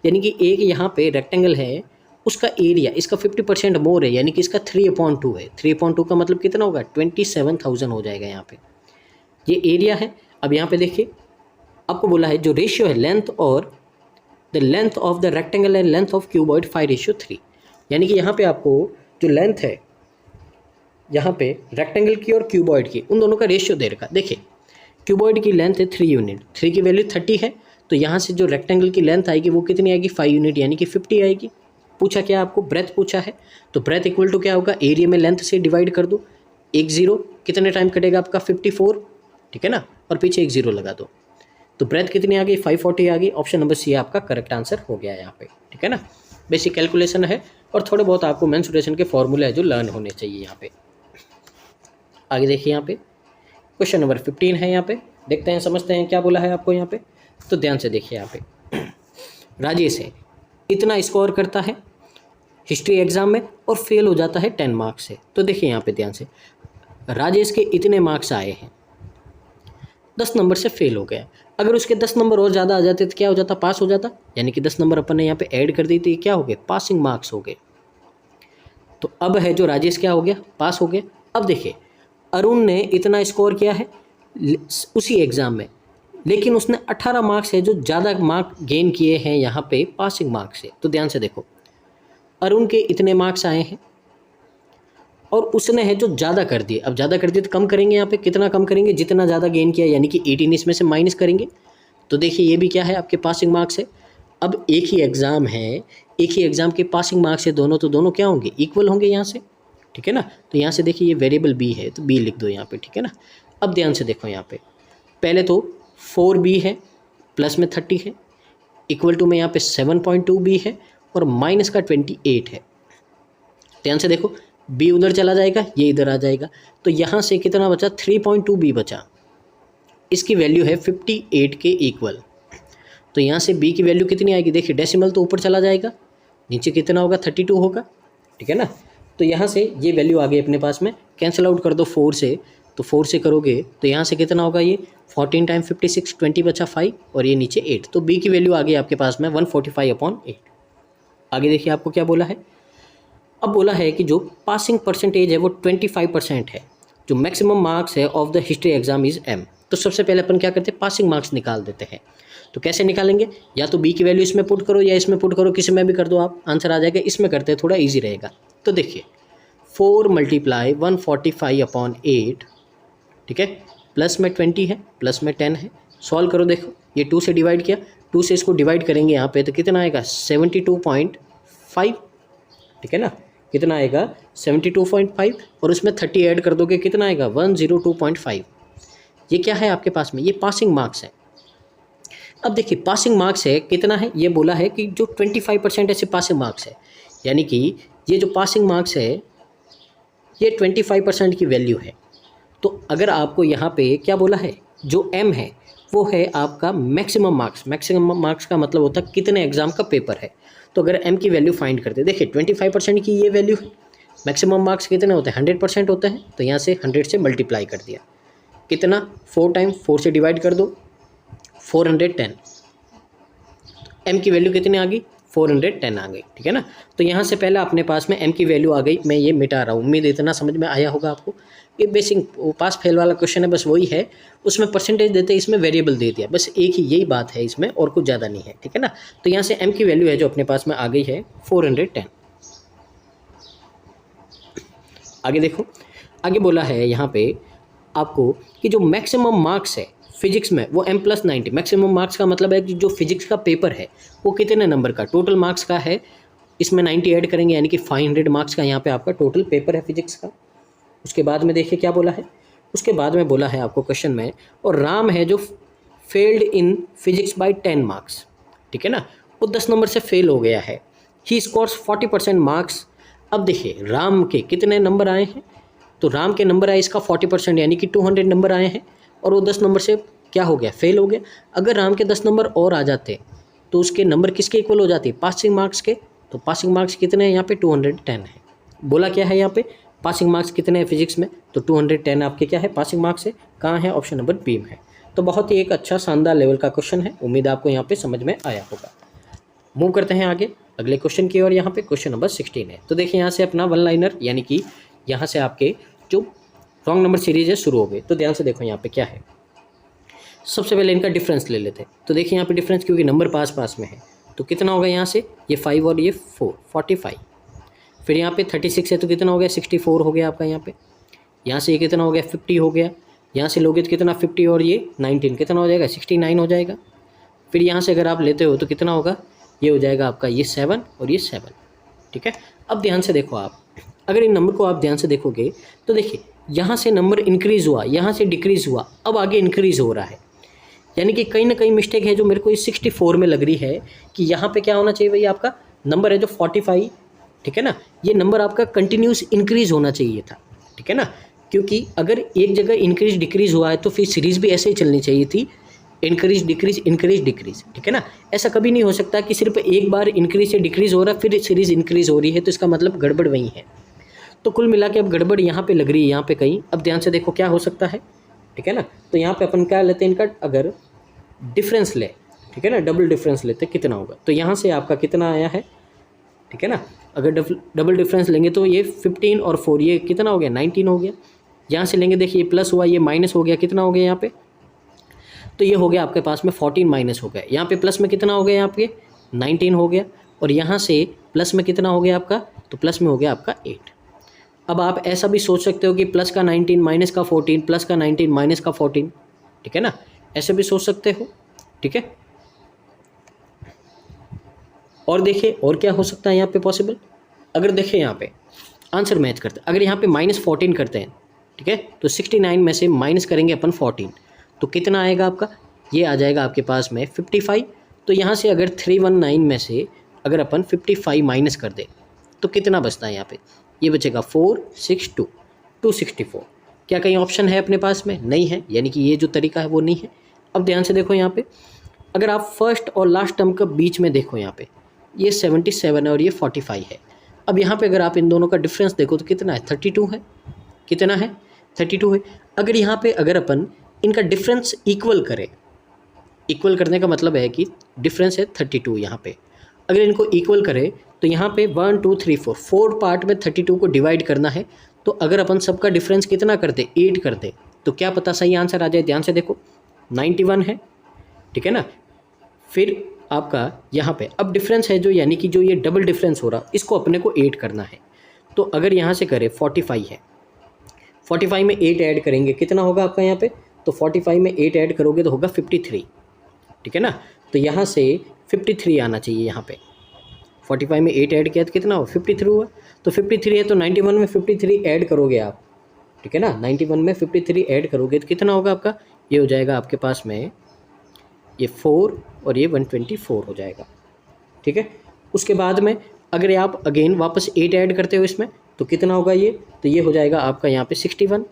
यानी कि एक यहाँ पे रेक्टेंगल है उसका एरिया इसका 50% मोर है, यानी कि इसका 3/2 है। 3/2 का मतलब कितना होगा, 27,000 हो जाएगा यहाँ पे, ये एरिया है। अब यहाँ पे देखिए आपको बोला है जो रेशियो है लेंथ और the length of the rectangle and length of cuboid 5:3, यानी कि यहाँ पे आपको जो लेंथ है यहाँ पे रेक्टेंगल की और क्यूबॉइड की, उन दोनों का रेशियो दे रखा। देखिए क्यूबॉइड की लेंथ है 3 यूनिट, 3 की वैल्यू 30 है, तो यहाँ से जो रेक्टेंगल की लेंथ आएगी वो कितनी आएगी, 5 यूनिट, यानी कि 50 आएगी। पूछा क्या आपको, ब्रेथ पूछा है, तो ब्रेथ इक्वल टू क्या होगा, एरिया में लेंथ से डिवाइड कर दो, 1 0 कितने टाइम कटेगा आपका 54, ठीक है ना, और पीछे 1 0 लगा दो, तो ब्रेथ कितनी आ गई 540 आ गई। ऑप्शन नंबर सी आपका करेक्ट आंसर हो गया यहाँ पे, ठीक है ना। बेसिक कैलकुलेशन है और थोड़े बहुत आपको मेंसुरेशन के फॉर्मूले है जो लर्न होने चाहिए यहाँ पे। आगे देखिए यहाँ पे क्वेश्चन नंबर 15 है, यहाँ पे देखते हैं समझते हैं क्या बोला है आपको यहाँ पे। तो ध्यान से देखिए यहाँ पे राजेश है इतना स्कोर करता है हिस्ट्री एग्जाम में और फेल हो जाता है 10 मार्क्स से। तो देखिए यहाँ पे ध्यान से, राजेश के इतने मार्क्स आए हैं, 10 नंबर से फेल हो गया। अगर उसके 10 नंबर और ज़्यादा आ जाते तो क्या हो जाता, पास हो जाता, यानी कि 10 नंबर अपन ने यहाँ पे ऐड कर दी तो ये क्या हो गए, पासिंग मार्क्स हो गए। तो अब है जो राजेश क्या हो गया, पास हो गया। अब देखिए अरुण ने इतना स्कोर किया है उसी एग्ज़ाम में, लेकिन उसने 18 मार्क्स है जो ज़्यादा मार्क गेन किए हैं यहाँ पे पासिंग मार्क्स से। तो ध्यान से देखो, अरुण के इतने मार्क्स आए हैं और उसने है जो ज़्यादा कर दिए। अब ज़्यादा कर दिए तो कम करेंगे, यहाँ पे कितना कम करेंगे, जितना ज़्यादा गेन किया, यानी कि 18 इसमें से माइनस करेंगे। तो देखिए ये भी क्या है, आपके पासिंग मार्क्स है। अब एक ही एग्ज़ाम है, एक ही एग्ज़ाम के पासिंग मार्क्स है दोनों, तो दोनों क्या होंगे, इक्वल होंगे यहाँ से, ठीक है ना। तो यहाँ से देखिए ये वेरिएबल बी है तो बी लिख दो यहाँ पे, ठीक है ना। अब ध्यान से देखो यहाँ पे, पहले तो 4b है, प्लस में 30 है, इक्वल टू में यहाँ पे 7.2b है और माइनस का 28 है। ध्यान से देखो b उधर चला जाएगा, ये इधर आ जाएगा, तो यहाँ से कितना बचा, 3.2b बचा। इसकी वैल्यू है 58 के इक्वल। तो यहाँ से b की वैल्यू कितनी आएगी, देखिए डेसिमल तो ऊपर चला जाएगा, नीचे कितना होगा, 32 होगा, ठीक है ना। तो यहाँ से ये वैल्यू आ गई अपने पास में, कैंसिल आउट कर दो 4 से, तो 4 से करोगे तो यहाँ से कितना होगा, ये 14 टाइम 56, 20 बचा 5 और ये नीचे 8, तो b की वैल्यू आ गई आपके पास में 145/8। आगे देखिए आपको क्या बोला है, अब बोला है कि जो पासिंग परसेंटेज है वो 25% है, जो मैक्सिमम मार्क्स है of the history exam is m। तो सबसे पहले अपन क्या करते हैं, पासिंग मार्क्स निकाल देते हैं। तो कैसे निकालेंगे, या तो b की वैल्यू इसमें पुट करो या इसमें पुट करो, किसी में भी कर दो आप, आंसर आ जाएगा। इसमें करते हैं थोड़ा ईजी रहेगा। तो देखिए 4 × 145/8, ठीक है, प्लस में 20 है, प्लस में 10 है, सॉल्व करो। देखो ये 2 से डिवाइड किया, 2 से इसको डिवाइड करेंगे यहाँ पे तो कितना आएगा, 72.5, ठीक है ना, कितना आएगा 72.5 और उसमें 30 ऐड कर दोगे कितना आएगा 102.5। ये क्या है आपके पास में, ये पासिंग मार्क्स है। अब देखिए पासिंग मार्क्स है कितना है, ये बोला है कि जो 25% ऐसे पासिंग मार्क्स है, यानी कि ये जो पासिंग मार्क्स है ये 25% की वैल्यू है। तो अगर आपको यहाँ पे क्या बोला है, जो m है वो है आपका मैक्सिमम मार्क्स। मैक्सिमम मार्क्स का मतलब होता है कितने एग्जाम का पेपर है। तो अगर m की वैल्यू फाइंड करते, देखिए 25% की ये वैल्यू है, मैक्सिमम मार्क्स कितने होते हैं, 100% होते हैं, तो यहाँ से 100 से मल्टीप्लाई कर दिया, कितना 4 टाइम 4 से डिवाइड कर दो, 410। m की वैल्यू कितनी आ गई, 410 आ गई, ठीक है ना। तो यहाँ से पहले अपने पास में m की वैल्यू आ गई, मैं ये मिटा रहा हूँ। उम्मीद इतना समझ में आया होगा आपको। ये बेसिक पास फेल वाला क्वेश्चन है, बस वही है, उसमें परसेंटेज देते इसमें वेरिएबल दे दिया, बस एक ही यही बात है इसमें, और कुछ ज़्यादा नहीं है, ठीक है ना। तो यहाँ से m की वैल्यू है जो अपने पास में आ गई है 410। आगे देखो, आगे बोला है यहाँ पे आपको कि जो मैक्सिमम मार्क्स है फिजिक्स में वो m+90। मैक्सिमम मार्क्स का मतलब है कि जो फिजिक्स का पेपर है वो कितने नंबर का, टोटल मार्क्स का है, इसमें 90 ऐड करेंगे, यानी कि 500 मार्क्स का यहाँ पे आपका टोटल पेपर है फिजिक्स का। उसके बाद में देखिए क्या बोला है, उसके बाद में बोला है आपको क्वेश्चन में, और राम है जो failed in physics bye 10 marks, ठीक है ना, वो 10 नंबर से फेल हो गया है। He scores 40% marks. अब देखिए राम के कितने नंबर आए हैं, तो राम के नंबर आए इसका 40%, यानी कि 200 नंबर आए हैं, और वो 10 नंबर से क्या हो गया, फेल हो गया। अगर राम के 10 नंबर और आ जाते तो उसके नंबर किसके इक्वल हो जाते, पासिंग मार्क्स के। तो पासिंग मार्क्स कितने हैं यहाँ पे, 210 है। बोला क्या है यहाँ पे, पासिंग मार्क्स कितने हैं फिजिक्स में, तो 210 आपके क्या है पासिंग मार्क्स है। कहाँ है, ऑप्शन नंबर बी में है। तो बहुत ही एक अच्छा शानदार लेवल का क्वेश्चन है, उम्मीद आपको यहाँ पे समझ में आया होगा। मूव करते हैं आगे अगले क्वेश्चन की ओर यहाँ पे क्वेश्चन नंबर 16 है। तो देखिए यहाँ से अपना वन लाइनर यानी कि यहाँ से आपके जो रॉन्ग नंबर सीरीज है शुरू हो गई। तो ध्यान से देखो यहाँ पे क्या है। सबसे पहले इनका डिफरेंस ले लेते हैं। तो देखिए यहाँ पे डिफरेंस क्योंकि नंबर पास पास में है तो कितना होगा यहाँ से, ये 5 और ये 4, 45। फिर यहाँ पे 36 है तो कितना हो गया, 64 हो गया आपका यहाँ पे। यहाँ से ये कितना हो गया, 50 हो गया। यहाँ से लोगे तो कितना, 50 और ये 19 कितना हो जाएगा, 69 हो जाएगा। फिर यहाँ से अगर आप लेते हो तो कितना होगा, ये हो जाएगा आपका ये 7 और ये 7। ठीक है। अब ध्यान से देखो आप, अगर इन नंबर को आप ध्यान से देखोगे तो देखिए यहाँ से नंबर इंक्रीज़ हुआ, यहाँ से डिक्रीज़ हुआ, अब आगे इंक्रीज़ हो रहा है। यानी कि कहीं ना कहीं मिस्टेक है जो मेरे को इस 64 में लग रही है कि यहाँ पे क्या होना चाहिए भाई, आपका नंबर है जो 45, ठीक है ना, ये नंबर आपका कंटिन्यूस इंक्रीज़ होना चाहिए था। ठीक है ना, क्योंकि अगर एक जगह इंक्रीज डिक्रीज़ हुआ है तो फिर सीरीज़ भी ऐसे ही चलनी चाहिए थी, इंक्रीज डिक्रीज इंक्रीज डिक्रीज। ठीक है ना, ऐसा कभी नहीं हो सकता कि सिर्फ एक बार इंक्रीज से डिक्रीज़ हो रहा है फिर सीरीज़ इंक्रीज़ हो रही है, तो इसका मतलब गड़बड़ वही है। तो कुल मिला के अब गड़बड़ यहाँ पे लग रही है, यहाँ पे कहीं। अब ध्यान से देखो क्या हो सकता है। ठीक है ना, तो यहाँ पे अपन क्या लेते हैं, इनका अगर डिफरेंस ले, ठीक है ना, डबल डिफरेंस लेते कितना होगा। तो यहाँ से आपका कितना आया है, ठीक है ना, अगर डबल डिफरेंस लेंगे तो ये 15 और 4 ये कितना हो गया, 19 हो गया। यहाँ से लेंगे देखिए प्लस हुआ, ये माइनस हो गया, कितना हो गया यहाँ पे, तो ये हो गया आपके पास में 14 माइनस हो गया। यहाँ पे प्लस में कितना हो गया, यहाँ पे 19 हो गया। और यहाँ से प्लस में कितना हो गया आपका, तो प्लस में हो गया आपका 8। अब आप ऐसा भी सोच सकते हो कि प्लस का 19 माइनस का 14 प्लस का 19 माइनस का 14, ठीक है ना, ऐसे भी सोच सकते हो। ठीक है, और देखिए और क्या हो सकता है यहाँ पे पॉसिबल। अगर देखिए यहाँ पे आंसर मैच करते हैं, अगर यहाँ पे -14 करते हैं, ठीक है, तो 69 में से माइनस करेंगे अपन 14 तो कितना आएगा आपका, ये आ जाएगा आपके पास में 55। तो यहाँ से अगर 319 में से अगर अपन 55 माइनस कर दे तो कितना बचता है यहाँ पे, ये बचेगा 462, 264। क्या कहीं ऑप्शन है अपने पास में, नहीं है, यानी कि ये जो तरीका है वो नहीं है। अब ध्यान से देखो यहाँ पे, अगर आप फर्स्ट और लास्ट टर्म के बीच में देखो, यहाँ पे ये 77 है और ये 45 है। अब यहाँ पे अगर आप इन दोनों का डिफरेंस देखो तो कितना है, 32 है, कितना है, 32 है। अगर यहाँ पे अगर अपन इनका डिफरेंस इक्वल करें, इक्वल करने का मतलब है कि डिफरेंस है 32, यहाँ पे अगर इनको इक्वल करें तो यहाँ पे 1 2 3 4 पार्ट में 32 को डिवाइड करना है। तो अगर अपन सबका डिफरेंस कितना करते, 8 करते, तो क्या पता सही आंसर आ जाए। ध्यान से देखो 91 है, ठीक है ना। फिर आपका यहाँ पे अब डिफरेंस है जो, यानी कि जो ये डबल डिफरेंस हो रहा, इसको अपने को 8 करना है। तो अगर यहाँ से करें 45 है, 45 में 8 ऐड करेंगे कितना होगा आपका यहाँ पे, तो 45 में 8 ऐड करोगे तो होगा 53, ठीक है ना। तो यहाँ से 53 आना चाहिए यहाँ पे। 45 में 8 ऐड किया तो कितना हो, 53 हुआ। तो 53 है तो 91 में 53 ऐड करोगे आप, ठीक है ना, 91 में 53 ऐड करोगे तो कितना होगा आपका, ये हो जाएगा आपके पास में ये 4 और ये 124 हो जाएगा। ठीक है, उसके बाद में अगर आप अगेन वापस 8 ऐड करते हो इसमें तो कितना होगा ये, तो ये हो जाएगा आपका यहाँ पे 61।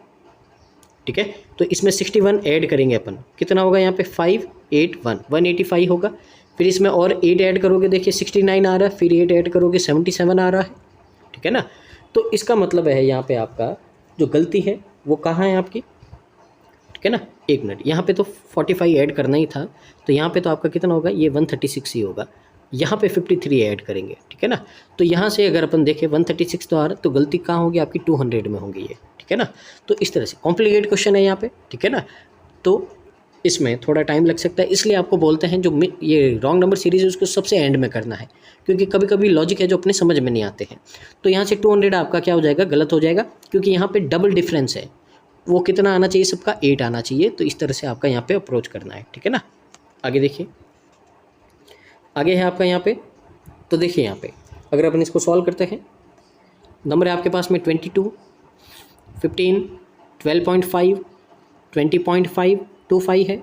ठीक है, तो इसमें 61 ऐड करेंगे अपन, कितना होगा यहाँ पे 581, 185 होगा। फिर इसमें और 8 ऐड करोगे, देखिए 69 आ रहा है, फिर 8 ऐड करोगे 77 आ रहा है, ठीक है ना। तो इसका मतलब है यहाँ पे आपका जो गलती है वो कहाँ है आपकी, ठीक है ना। एक मिनट, यहाँ पे तो 45 ऐड करना ही था, तो यहाँ पे तो आपका कितना होगा, ये 136 ही होगा। यहाँ पे 53 ऐड करेंगे, ठीक है ना। तो यहाँ से अगर अपन देखें 136 तो आ रहा, तो गलती कहाँ होगी आपकी, 200 में होगी ये, ठीक है ना। तो इस तरह से कॉम्प्लिकेट क्वेश्चन है यहाँ पे, ठीक है ना। तो इसमें थोड़ा टाइम लग सकता है, इसलिए आपको बोलते हैं जो ये रॉन्ग नंबर सीरीज़ है उसको सबसे एंड में करना है, क्योंकि कभी कभी लॉजिक है जो अपने समझ में नहीं आते हैं। तो यहाँ से 200 आपका क्या हो जाएगा, गलत हो जाएगा, क्योंकि यहाँ पे डबल डिफरेंस है, वो कितना आना चाहिए सबका, 8 आना चाहिए। तो इस तरह से आपका यहाँ पे अप्रोच करना है, ठीक है ना। आगे देखिए, आगे है आपका यहाँ पे, तो देखिए यहाँ पे अगर अपन इसको सॉल्व करते हैं, नंबर है आपके पास में 22, 15, 12.5, 20.5, 25 है,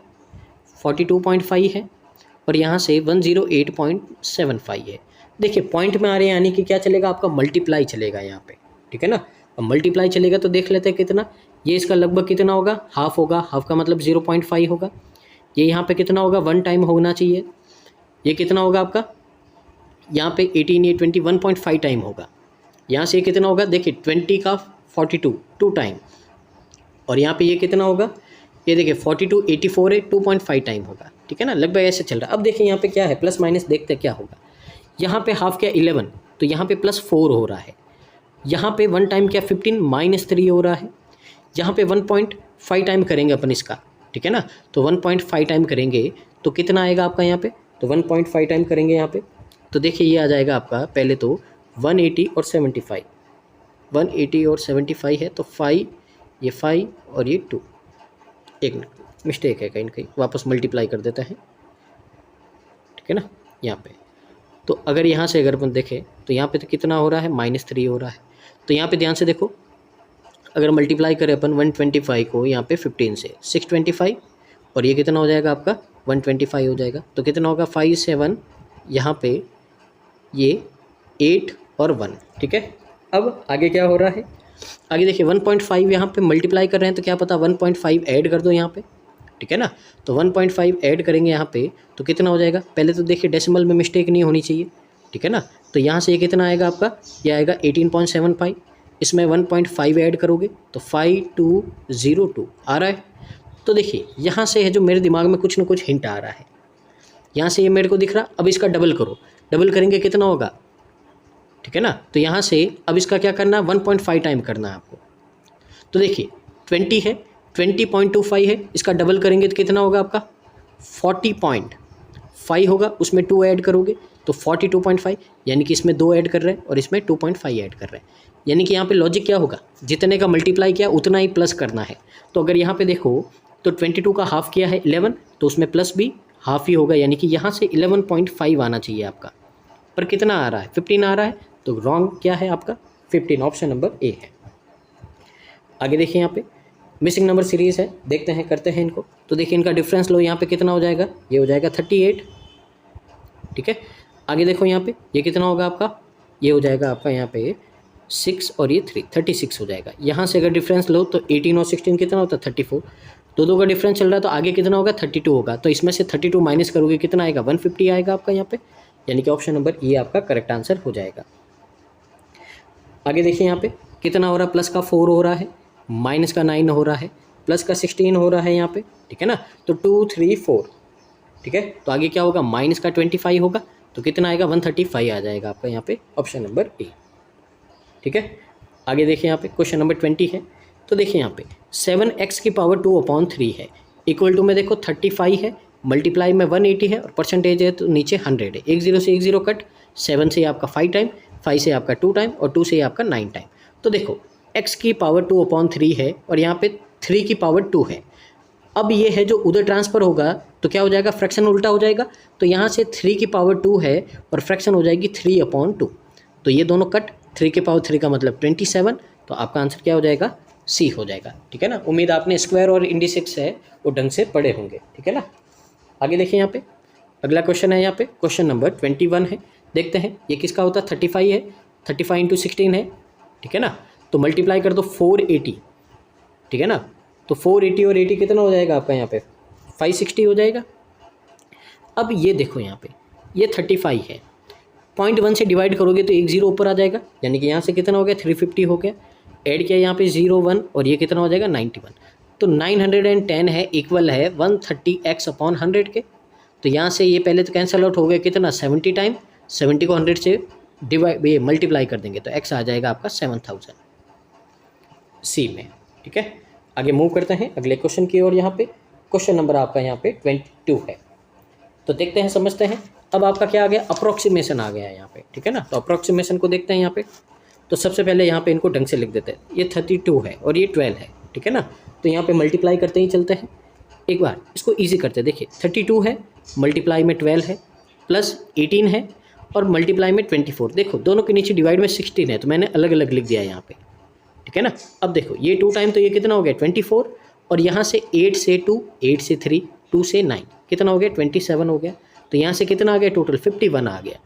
42.5 है, और यहाँ से 108.75 है। देखिए पॉइंट में आ रहे हैं, यानी कि क्या चलेगा आपका, मल्टीप्लाई चलेगा यहाँ पे, ठीक है ना। अब मल्टीप्लाई चलेगा तो देख लेते हैं कितना, ये इसका लगभग कितना होगा, हाफ होगा, हाफ का मतलब 0.5 होगा। ये यहाँ पे कितना होगा, 1 टाइम होना चाहिए। ये कितना होगा आपका, यहाँ पे 18, ये 21.5 टाइम होगा। यहाँ से ये कितना होगा, देखिए 20 का 42, 2 टाइम, और यहाँ पे ये कितना होगा, ये देखिए 42, 84 है, 2.5 टाइम होगा, ठीक है ना। लगभग ऐसे चल रहा है। अब देखिए यहाँ पे क्या है, प्लस माइनस देखते हैं क्या होगा। यहाँ पे हाफ क्या 11, तो यहाँ पे +4 हो रहा है। यहाँ पे 1 टाइम क्या 15 -3 हो रहा है। यहाँ पे 1.5 टाइम करेंगे अपन इसका, ठीक है ना। तो 1.5 टाइम करेंगे तो कितना आएगा आपका यहाँ पे, तो 1.5 टाइम करेंगे यहाँ पे, तो देखिए ये आ जाएगा आपका पहले तो 180 और 75, 180 और 75 है तो 5, ये 5 और ये 2, एक मिस्टेक है कहीं ना कहीं, वापस मल्टीप्लाई कर देते हैं, ठीक है ना यहाँ पे। तो अगर यहाँ से अगर अपन देखें तो यहाँ पे तो कितना हो रहा है, -3 हो रहा है। तो यहाँ पे ध्यान से देखो, अगर मल्टीप्लाई करें अपन 125 को यहाँ पे 15 से, 625, और ये कितना हो जाएगा आपका 125 हो जाएगा। तो कितना होगा 5 7, यहाँ पे ये 8 और 1, ठीक है। अब आगे क्या हो रहा है, आगे देखिए 1.5 यहाँ पे मल्टीप्लाई कर रहे हैं तो क्या पता 1.5 ऐड कर दो यहाँ पे, ठीक है ना। तो 1.5 ऐड करेंगे यहाँ पे तो कितना हो जाएगा, पहले तो देखिए डेसिमल में मिस्टेक नहीं होनी चाहिए, ठीक है ना। तो यहाँ से ये कितना आएगा आपका, ये आएगा 18.75, इसमें 1.5 ऐड करोगे तो 5202 आ रहा है। तो देखिए यहाँ से है जो मेरे दिमाग में कुछ ना कुछ हिंट आ रहा है, यहाँ से ये मेरे को दिख रहा। अब इसका डबल करो, डबल करेंगे कितना होगा, ठीक है ना। तो यहाँ से अब इसका क्या करना है, 1.5 टाइम करना है आपको। तो देखिए 20 है, 20.25 है, इसका डबल करेंगे तो कितना होगा आपका 40.5 होगा, उसमें 2 ऐड करोगे तो 42.5, यानी कि इसमें 2 ऐड कर रहे हैं और इसमें 2.5 ऐड कर रहे हैं। यानी कि यहाँ पे लॉजिक क्या होगा, जितने का मल्टीप्लाई किया उतना ही प्लस करना है। तो अगर यहाँ पे देखो तो 22 का हाफ किया है 11, तो उसमें प्लस भी हाफ ही होगा, यानी कि यहाँ से 11.5 आना चाहिए आपका, पर कितना आ रहा है 15 आ रहा है। तो रॉन्ग क्या है आपका 15, ऑप्शन नंबर ए है। आगे देखिए यहाँ पे मिसिंग नंबर सीरीज़ है, देखते हैं करते हैं इनको। तो देखिए इनका डिफरेंस लो, यहाँ पे कितना हो जाएगा, ये हो जाएगा 38, ठीक है। आगे देखो यहाँ पे ये कितना होगा आपका, ये हो जाएगा आपका यहाँ पे 6 और ये 3, 36 हो जाएगा। यहाँ से अगर डिफरेंस लो तो 18 और 16 कितना होता है 34, दो का डिफरेंस चल रहा है तो आगे कितना होगा 32 होगा। तो इसमें से 32 माइनस करोगे कितना आएगा 150 आएगा आपका यहाँ पे, यानी कि ऑप्शन नंबर ए आपका करेक्ट आंसर हो जाएगा। आगे देखिए यहाँ पे कितना हो रहा है, प्लस का 4 हो रहा है, माइनस का 9 हो रहा है, प्लस का 16 हो रहा है यहाँ पे, ठीक है ना। तो 2 3 4, ठीक है। तो आगे क्या होगा, माइनस का 25 होगा तो कितना आएगा 135 आ जाएगा आपका यहाँ पे, ऑप्शन नंबर ए, ठीक है। आगे देखिए यहाँ पे क्वेश्चन नंबर 20 है। तो देखिए यहाँ पे 7x की पावर 2/3 है, इक्वल टू में देखो 35 है, मल्टीप्लाई में 180 है और परसेंटेज है तो नीचे 100 है। 1 0 से 1 0 कट, 7 से आपका 5 टाइम, 5 से आपका 2 टाइम और 2 से आपका 9 टाइम। तो देखो x की पावर 2/3 है और यहाँ पे 3 की पावर 2 है। अब ये है जो उधर ट्रांसफ़र होगा तो क्या हो जाएगा, फ्रैक्शन उल्टा हो जाएगा। तो यहाँ से 3 की पावर 2 है और फ्रैक्शन हो जाएगी 3/2, तो ये दोनों कट, 3 की पावर 3 का मतलब 27, तो आपका आंसर क्या हो जाएगा, सी हो जाएगा, ठीक है ना। उम्मीद आपने स्क्वायर और इंडिसेक्स है वो ढंग से पढ़े होंगे, ठीक है ना। आगे देखिए यहाँ पे अगला क्वेश्चन है, यहाँ पे क्वेश्चन नंबर 21 है। देखते हैं ये किसका होता है, 35 है, 35 × 16 है, ठीक है ना। तो मल्टीप्लाई कर दो 480, ठीक है ना। तो 480 और 80 कितना हो जाएगा आपका यहाँ पे 560 हो जाएगा। अब ये देखो यहाँ पे ये 35 है, 0.1 से डिवाइड करोगे तो 1 0 ऊपर आ जाएगा, यानी कि यहाँ से कितना हो गया 350 हो गया। ऐड किया यहाँ पे 0 1 और ये कितना हो जाएगा 91, तो 910 है, इक्वल है 130x/100 के। तो यहाँ से ये पहले तो कैंसिल आउट हो गया कितना 70 टाइम, 70 को 100 से डिवाइड ये मल्टीप्लाई कर देंगे तो x आ जाएगा आपका 7000 सी में, ठीक है। आगे मूव करते हैं अगले क्वेश्चन की ओर। यहाँ पे क्वेश्चन नंबर आपका यहाँ पे 22 है। तो देखते हैं समझते हैं। अब आपका क्या आ गया, अप्रोक्सीमेशन आ गया है यहाँ पे, ठीक है ना। तो अप्रोक्सीमेशन को देखते हैं यहाँ पे। तो सबसे पहले यहाँ पे इनको ढंग से लिख देते हैं, ये 32 है और ये 12 है, ठीक है ना। तो यहाँ पे मल्टीप्लाई करते ही चलते हैं, एक बार इसको ईजी करते हैं। देखिए 32 है, मल्टीप्लाई में 12 है, प्लस 18 है और मल्टीप्लाई में 24। देखो दोनों के नीचे डिवाइड में 16 है तो मैंने अलग अलग लिख दिया यहाँ पे, ठीक है ना। अब देखो ये 2 टाइम तो ये कितना हो गया 24, और यहाँ से 8 से 2, 8 से 3, 2 से 9 कितना हो गया 27 हो गया। तो यहाँ से कितना आ गया टोटल 51 आ गया।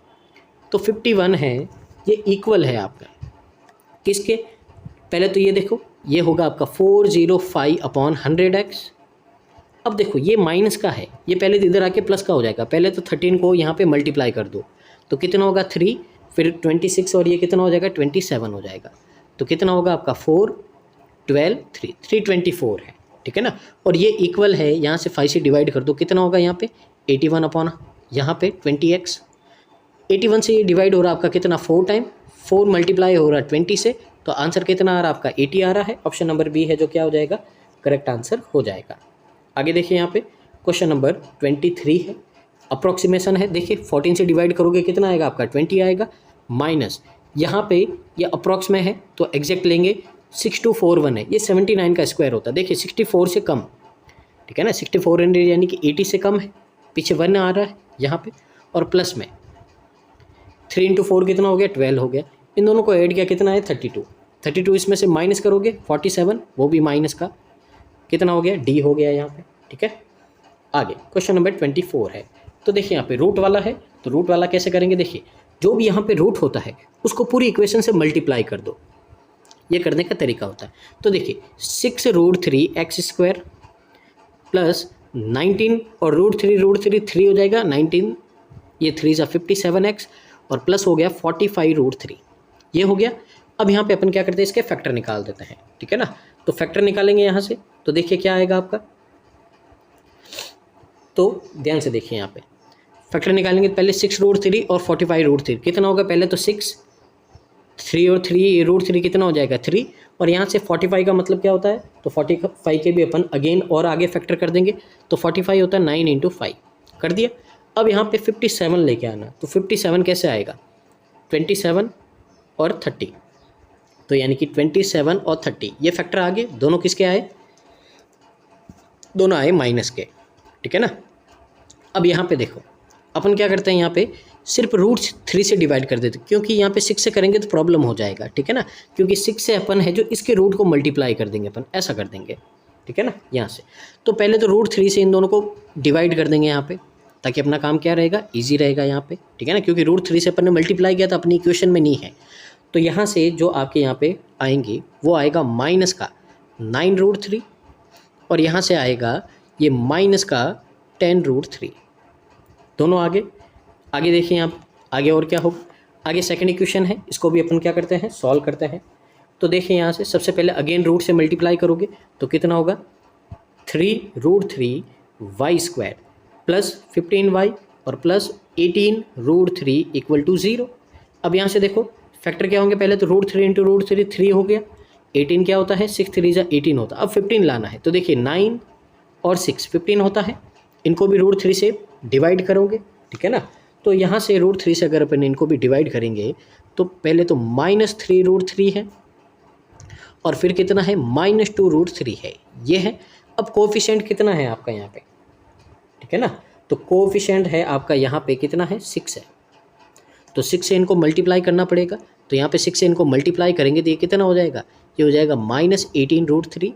तो 51 है, ये इक्वल है आपका किसके, पहले तो ये देखो ये होगा आपका 405/100x। अब देखो ये माइनस का है, ये पहले इधर आके प्लस का हो जाएगा। पहले तो 13 को यहाँ पे मल्टीप्लाई कर दो तो कितना होगा 3, फिर 26 और ये कितना हो जाएगा 27 हो जाएगा। तो कितना होगा आपका 4 12 3 324 है, ठीक है ना। और ये इक्वल है, यहाँ से 5 से डिवाइड कर दो कितना होगा यहाँ पे 81 अपॉन यहाँ पे 20x, 81 से ये डिवाइड हो रहा है आपका कितना 4 टाइम, 4 मल्टीप्लाई हो रहा है 20 से, तो आंसर कितना आ रहा है आपका 80 आ रहा है। ऑप्शन नंबर बी है जो क्या हो जाएगा करेक्ट आंसर हो जाएगा। आगे देखिए यहाँ पे क्वेश्चन नंबर 23 है, अप्रोक्सीमेशन है। देखिए 14 से डिवाइड करोगे कितना आएगा आपका 20 आएगा, माइनस यहाँ पे ये अप्रॉक्स में है तो एग्जैक्ट लेंगे 6241 है, ये 79 का स्क्वायर होता है। देखिए 64 से कम, ठीक है ना, 6400 यानी कि 80 से कम है, पीछे 1 आ रहा है यहाँ पे, और प्लस में 3 × 4 कितना हो गया 12 हो गया। इन दोनों को ऐड किया कितना है 32 इसमें से माइनस करोगे 47, वो भी माइनस का कितना हो गया डी हो गया यहाँ पे, ठीक है। आगे क्वेश्चन नंबर 24 है। तो देखिए यहाँ पे रूट वाला है, तो रूट वाला कैसे करेंगे, देखिए जो भी यहाँ पे रूट होता है उसको पूरी इक्वेशन से मल्टीप्लाई कर दो, ये करने का तरीका होता है। तो देखिए 6√3x² प्लस 19 और √3 हो जाएगा 19, ये 3 × 57x और प्लस हो गया 45√3, ये हो गया। अब यहाँ पे अपन क्या करते हैं इसके फैक्टर निकाल देते हैं, ठीक है ना। तो फैक्टर निकालेंगे यहाँ से, तो देखिए क्या आएगा आपका, तो ध्यान से देखिए यहाँ पे फैक्टर निकालेंगे पहले 6√3 और 45√3 कितना होगा, पहले तो 6, 3 और 3 √3 कितना हो जाएगा 3, और यहाँ से 45 का मतलब क्या होता है, तो 45 के भी अपन अगेन और आगे फैक्टर कर देंगे, तो 45 होता है 9 × 5 कर दिया। अब यहाँ पे 57 लेके आना, तो 57 कैसे आएगा 27 और 30, तो यानी कि 27 और 30 ये फैक्टर आगे दोनों किसके आए, दोनों आए माइनस के, ठीक है ना। अब यहाँ पे देखो अपन क्या करते हैं, यहाँ पे सिर्फ √3 से डिवाइड कर देते, क्योंकि यहाँ पे 6 से करेंगे तो प्रॉब्लम हो जाएगा, ठीक है ना, क्योंकि 6 से अपन है जो इसके रूट को मल्टीप्लाई कर देंगे अपन, ऐसा कर देंगे, ठीक है ना। यहाँ से तो पहले तो √3 से इन दोनों को डिवाइड कर देंगे यहाँ पे, ताकि अपना काम क्या रहेगा ईजी रहेगा यहाँ पे, ठीक है ना, क्योंकि √3 से अपन ने मल्टीप्लाई किया था अपनी इक्वेशन में नहीं है। तो यहाँ से जो आपके यहाँ पे आएंगे वो आएगा माइनस का 9√3 और यहाँ से आएगा ये माइनस का 10√3, दोनों आगे देखिए आप आगे और क्या होगा। आगे सेकंड इक्वेशन है, इसको भी अपन क्या करते हैं सॉल्व करते हैं। तो देखिए यहाँ से सबसे पहले अगेन रूट से मल्टीप्लाई करोगे तो कितना होगा 3√3y² प्लस 15y और प्लस 18√3 = 0। अब यहाँ से देखो फैक्टर क्या होंगे, पहले तो √3 × √3 3 हो गया, 18 क्या होता है 6 × 3 = 18 होता है। अब 15 लाना है, तो देखिए 9 और 6 15 होता है, इनको भी √3 से डिवाइड करोगे, ठीक है ना। तो यहाँ से √3 से अगर अपन इनको भी डिवाइड करेंगे तो पहले तो -3√3 है और फिर कितना है -2√3 है, ये है। अब कोएफिशिएंट कितना है आपका यहाँ पे, ठीक है ना, तो कोएफिशिएंट है आपका यहाँ पे कितना है 6 है, तो 6 से इनको मल्टीप्लाई करना पड़ेगा। तो यहाँ पे 6 से इनको मल्टीप्लाई करेंगे तो ये कितना हो जाएगा, ये हो जाएगा -18√3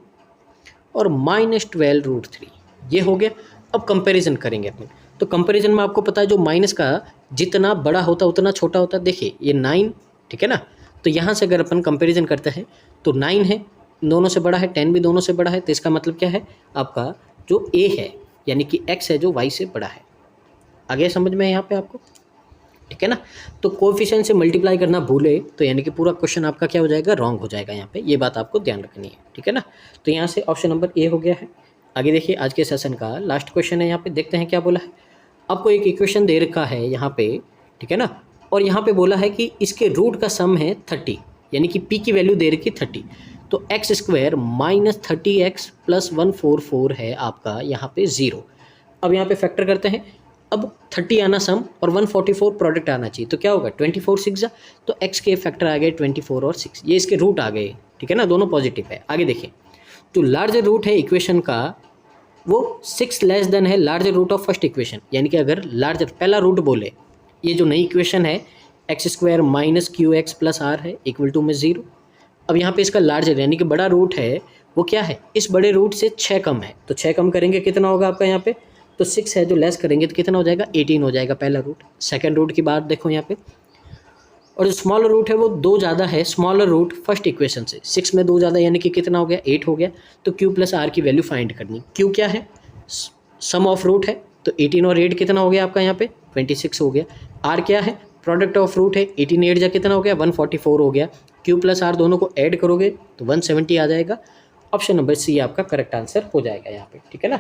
और -12√3, ये हो गया। अब कंपैरिजन करेंगे अपन, तो कंपैरिजन में आपको पता है जो माइनस का जितना बड़ा होता उतना छोटा होता है। देखिए ये 9, ठीक है ना, तो यहाँ से अगर अपन कंपैरिजन करते हैं तो 9 है दोनों से बड़ा है, 10 भी दोनों से बड़ा है, तो इसका मतलब क्या है आपका जो a है यानी कि x है जो y से बड़ा है। आगे समझ में यहाँ पे आपको, ठीक है ना। तो कोएफिशिएंट से मल्टीप्लाई करना भूले तो यानी कि पूरा क्वेश्चन आपका क्या हो जाएगा रॉन्ग हो जाएगा, यहाँ पे ये बात आपको ध्यान रखनी है, ठीक है ना। तो यहाँ से ऑप्शन नंबर ए हो गया है। आगे देखिए आज के सेशन का लास्ट क्वेश्चन है, यहाँ पे देखते हैं क्या बोला है। आपको एक इक्वेशन दे रखा है यहाँ पे, ठीक है ना, और यहाँ पे बोला है कि इसके रूट का सम है 30, यानी कि p की वैल्यू दे रखी 30, तो x² - 30x + 144 है आपका यहाँ पे 0। अब यहाँ पे फैक्टर करते हैं, अब 30 आना सम और 144 प्रोडक्ट आना चाहिए, तो क्या होगा 24 6 तो x के फैक्टर आ गए 24 और 6, ये इसके रूट आ गए, ठीक है ना, दोनों पॉजिटिव है। आगे देखिए जो लार्जर रूट है इक्वेशन का वो 6 लेस देन है larger root of first equation, यानी कि अगर लार्जर पहला रूट बोले, ये जो नई इक्वेशन है x² - qx + r है = में 0। अब यहाँ पे इसका लार्जर यानी कि बड़ा रूट है वो क्या है, इस बड़े रूट से 6 कम है, तो 6 कम करेंगे कितना होगा आपका यहाँ पे, तो 6 है जो लेस करेंगे तो कितना हो जाएगा 18 हो जाएगा पहला रूट। सेकंड रूट की बात देखो यहाँ पे, और जो स्मॉलर रूट है वो 2 ज़्यादा है स्मॉलर रूट फर्स्ट इक्वेशन से, 6 में 2 ज़्यादा यानी कि कितना हो गया 8 हो गया। तो q + r की वैल्यू फाइंड करनी, q क्या है सम ऑफ रूट है, तो 18 और 8 कितना हो गया आपका यहाँ पे 26 हो गया। r क्या है प्रोडक्ट ऑफ रूट है, 18 8 जा कितना हो गया 144 हो गया। q + r दोनों को ऐड करोगे तो 170 आ जाएगा। ऑप्शन नंबर सी आपका करेक्ट आंसर हो जाएगा यहाँ पे, ठीक है ना।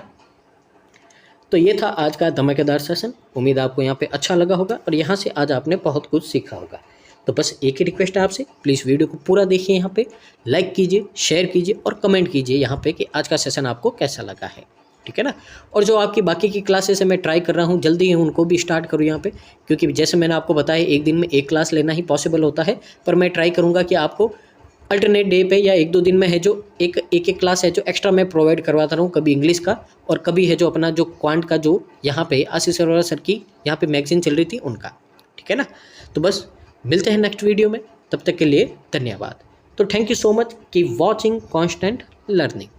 तो ये था आज का धमाकेदार सेशन। उम्मीद आपको यहाँ पे अच्छा लगा होगा और यहाँ से आज आपने बहुत कुछ सीखा होगा। तो बस एक ही रिक्वेस्ट है आपसे, प्लीज़ वीडियो को पूरा देखिए, यहाँ पे लाइक कीजिए, शेयर कीजिए और कमेंट कीजिए यहाँ पे कि आज का सेशन आपको कैसा लगा है, ठीक है ना। और जो आपकी बाकी की क्लासेस है मैं ट्राई कर रहा हूँ जल्दी ही उनको भी स्टार्ट करूँ यहाँ पे, क्योंकि जैसे मैंने आपको बताया एक दिन में एक क्लास लेना ही पॉसिबल होता है, पर मैं ट्राई करूँगा कि आपको अल्टरनेट डे पे या 1-2 दिन में है जो एक क्लास है जो एक्स्ट्रा मैं प्रोवाइड करवाता रहूँ, कभी इंग्लिश का और कभी है जो अपना जो क्वांट का जो यहाँ पे आशीष अरोड़ा सर की यहाँ पे मैगजीन चल रही थी उनका, ठीक है ना। तो बस मिलते हैं नेक्स्ट वीडियो में, तब तक के लिए धन्यवाद। तो thank you so much, keep watching constant learning.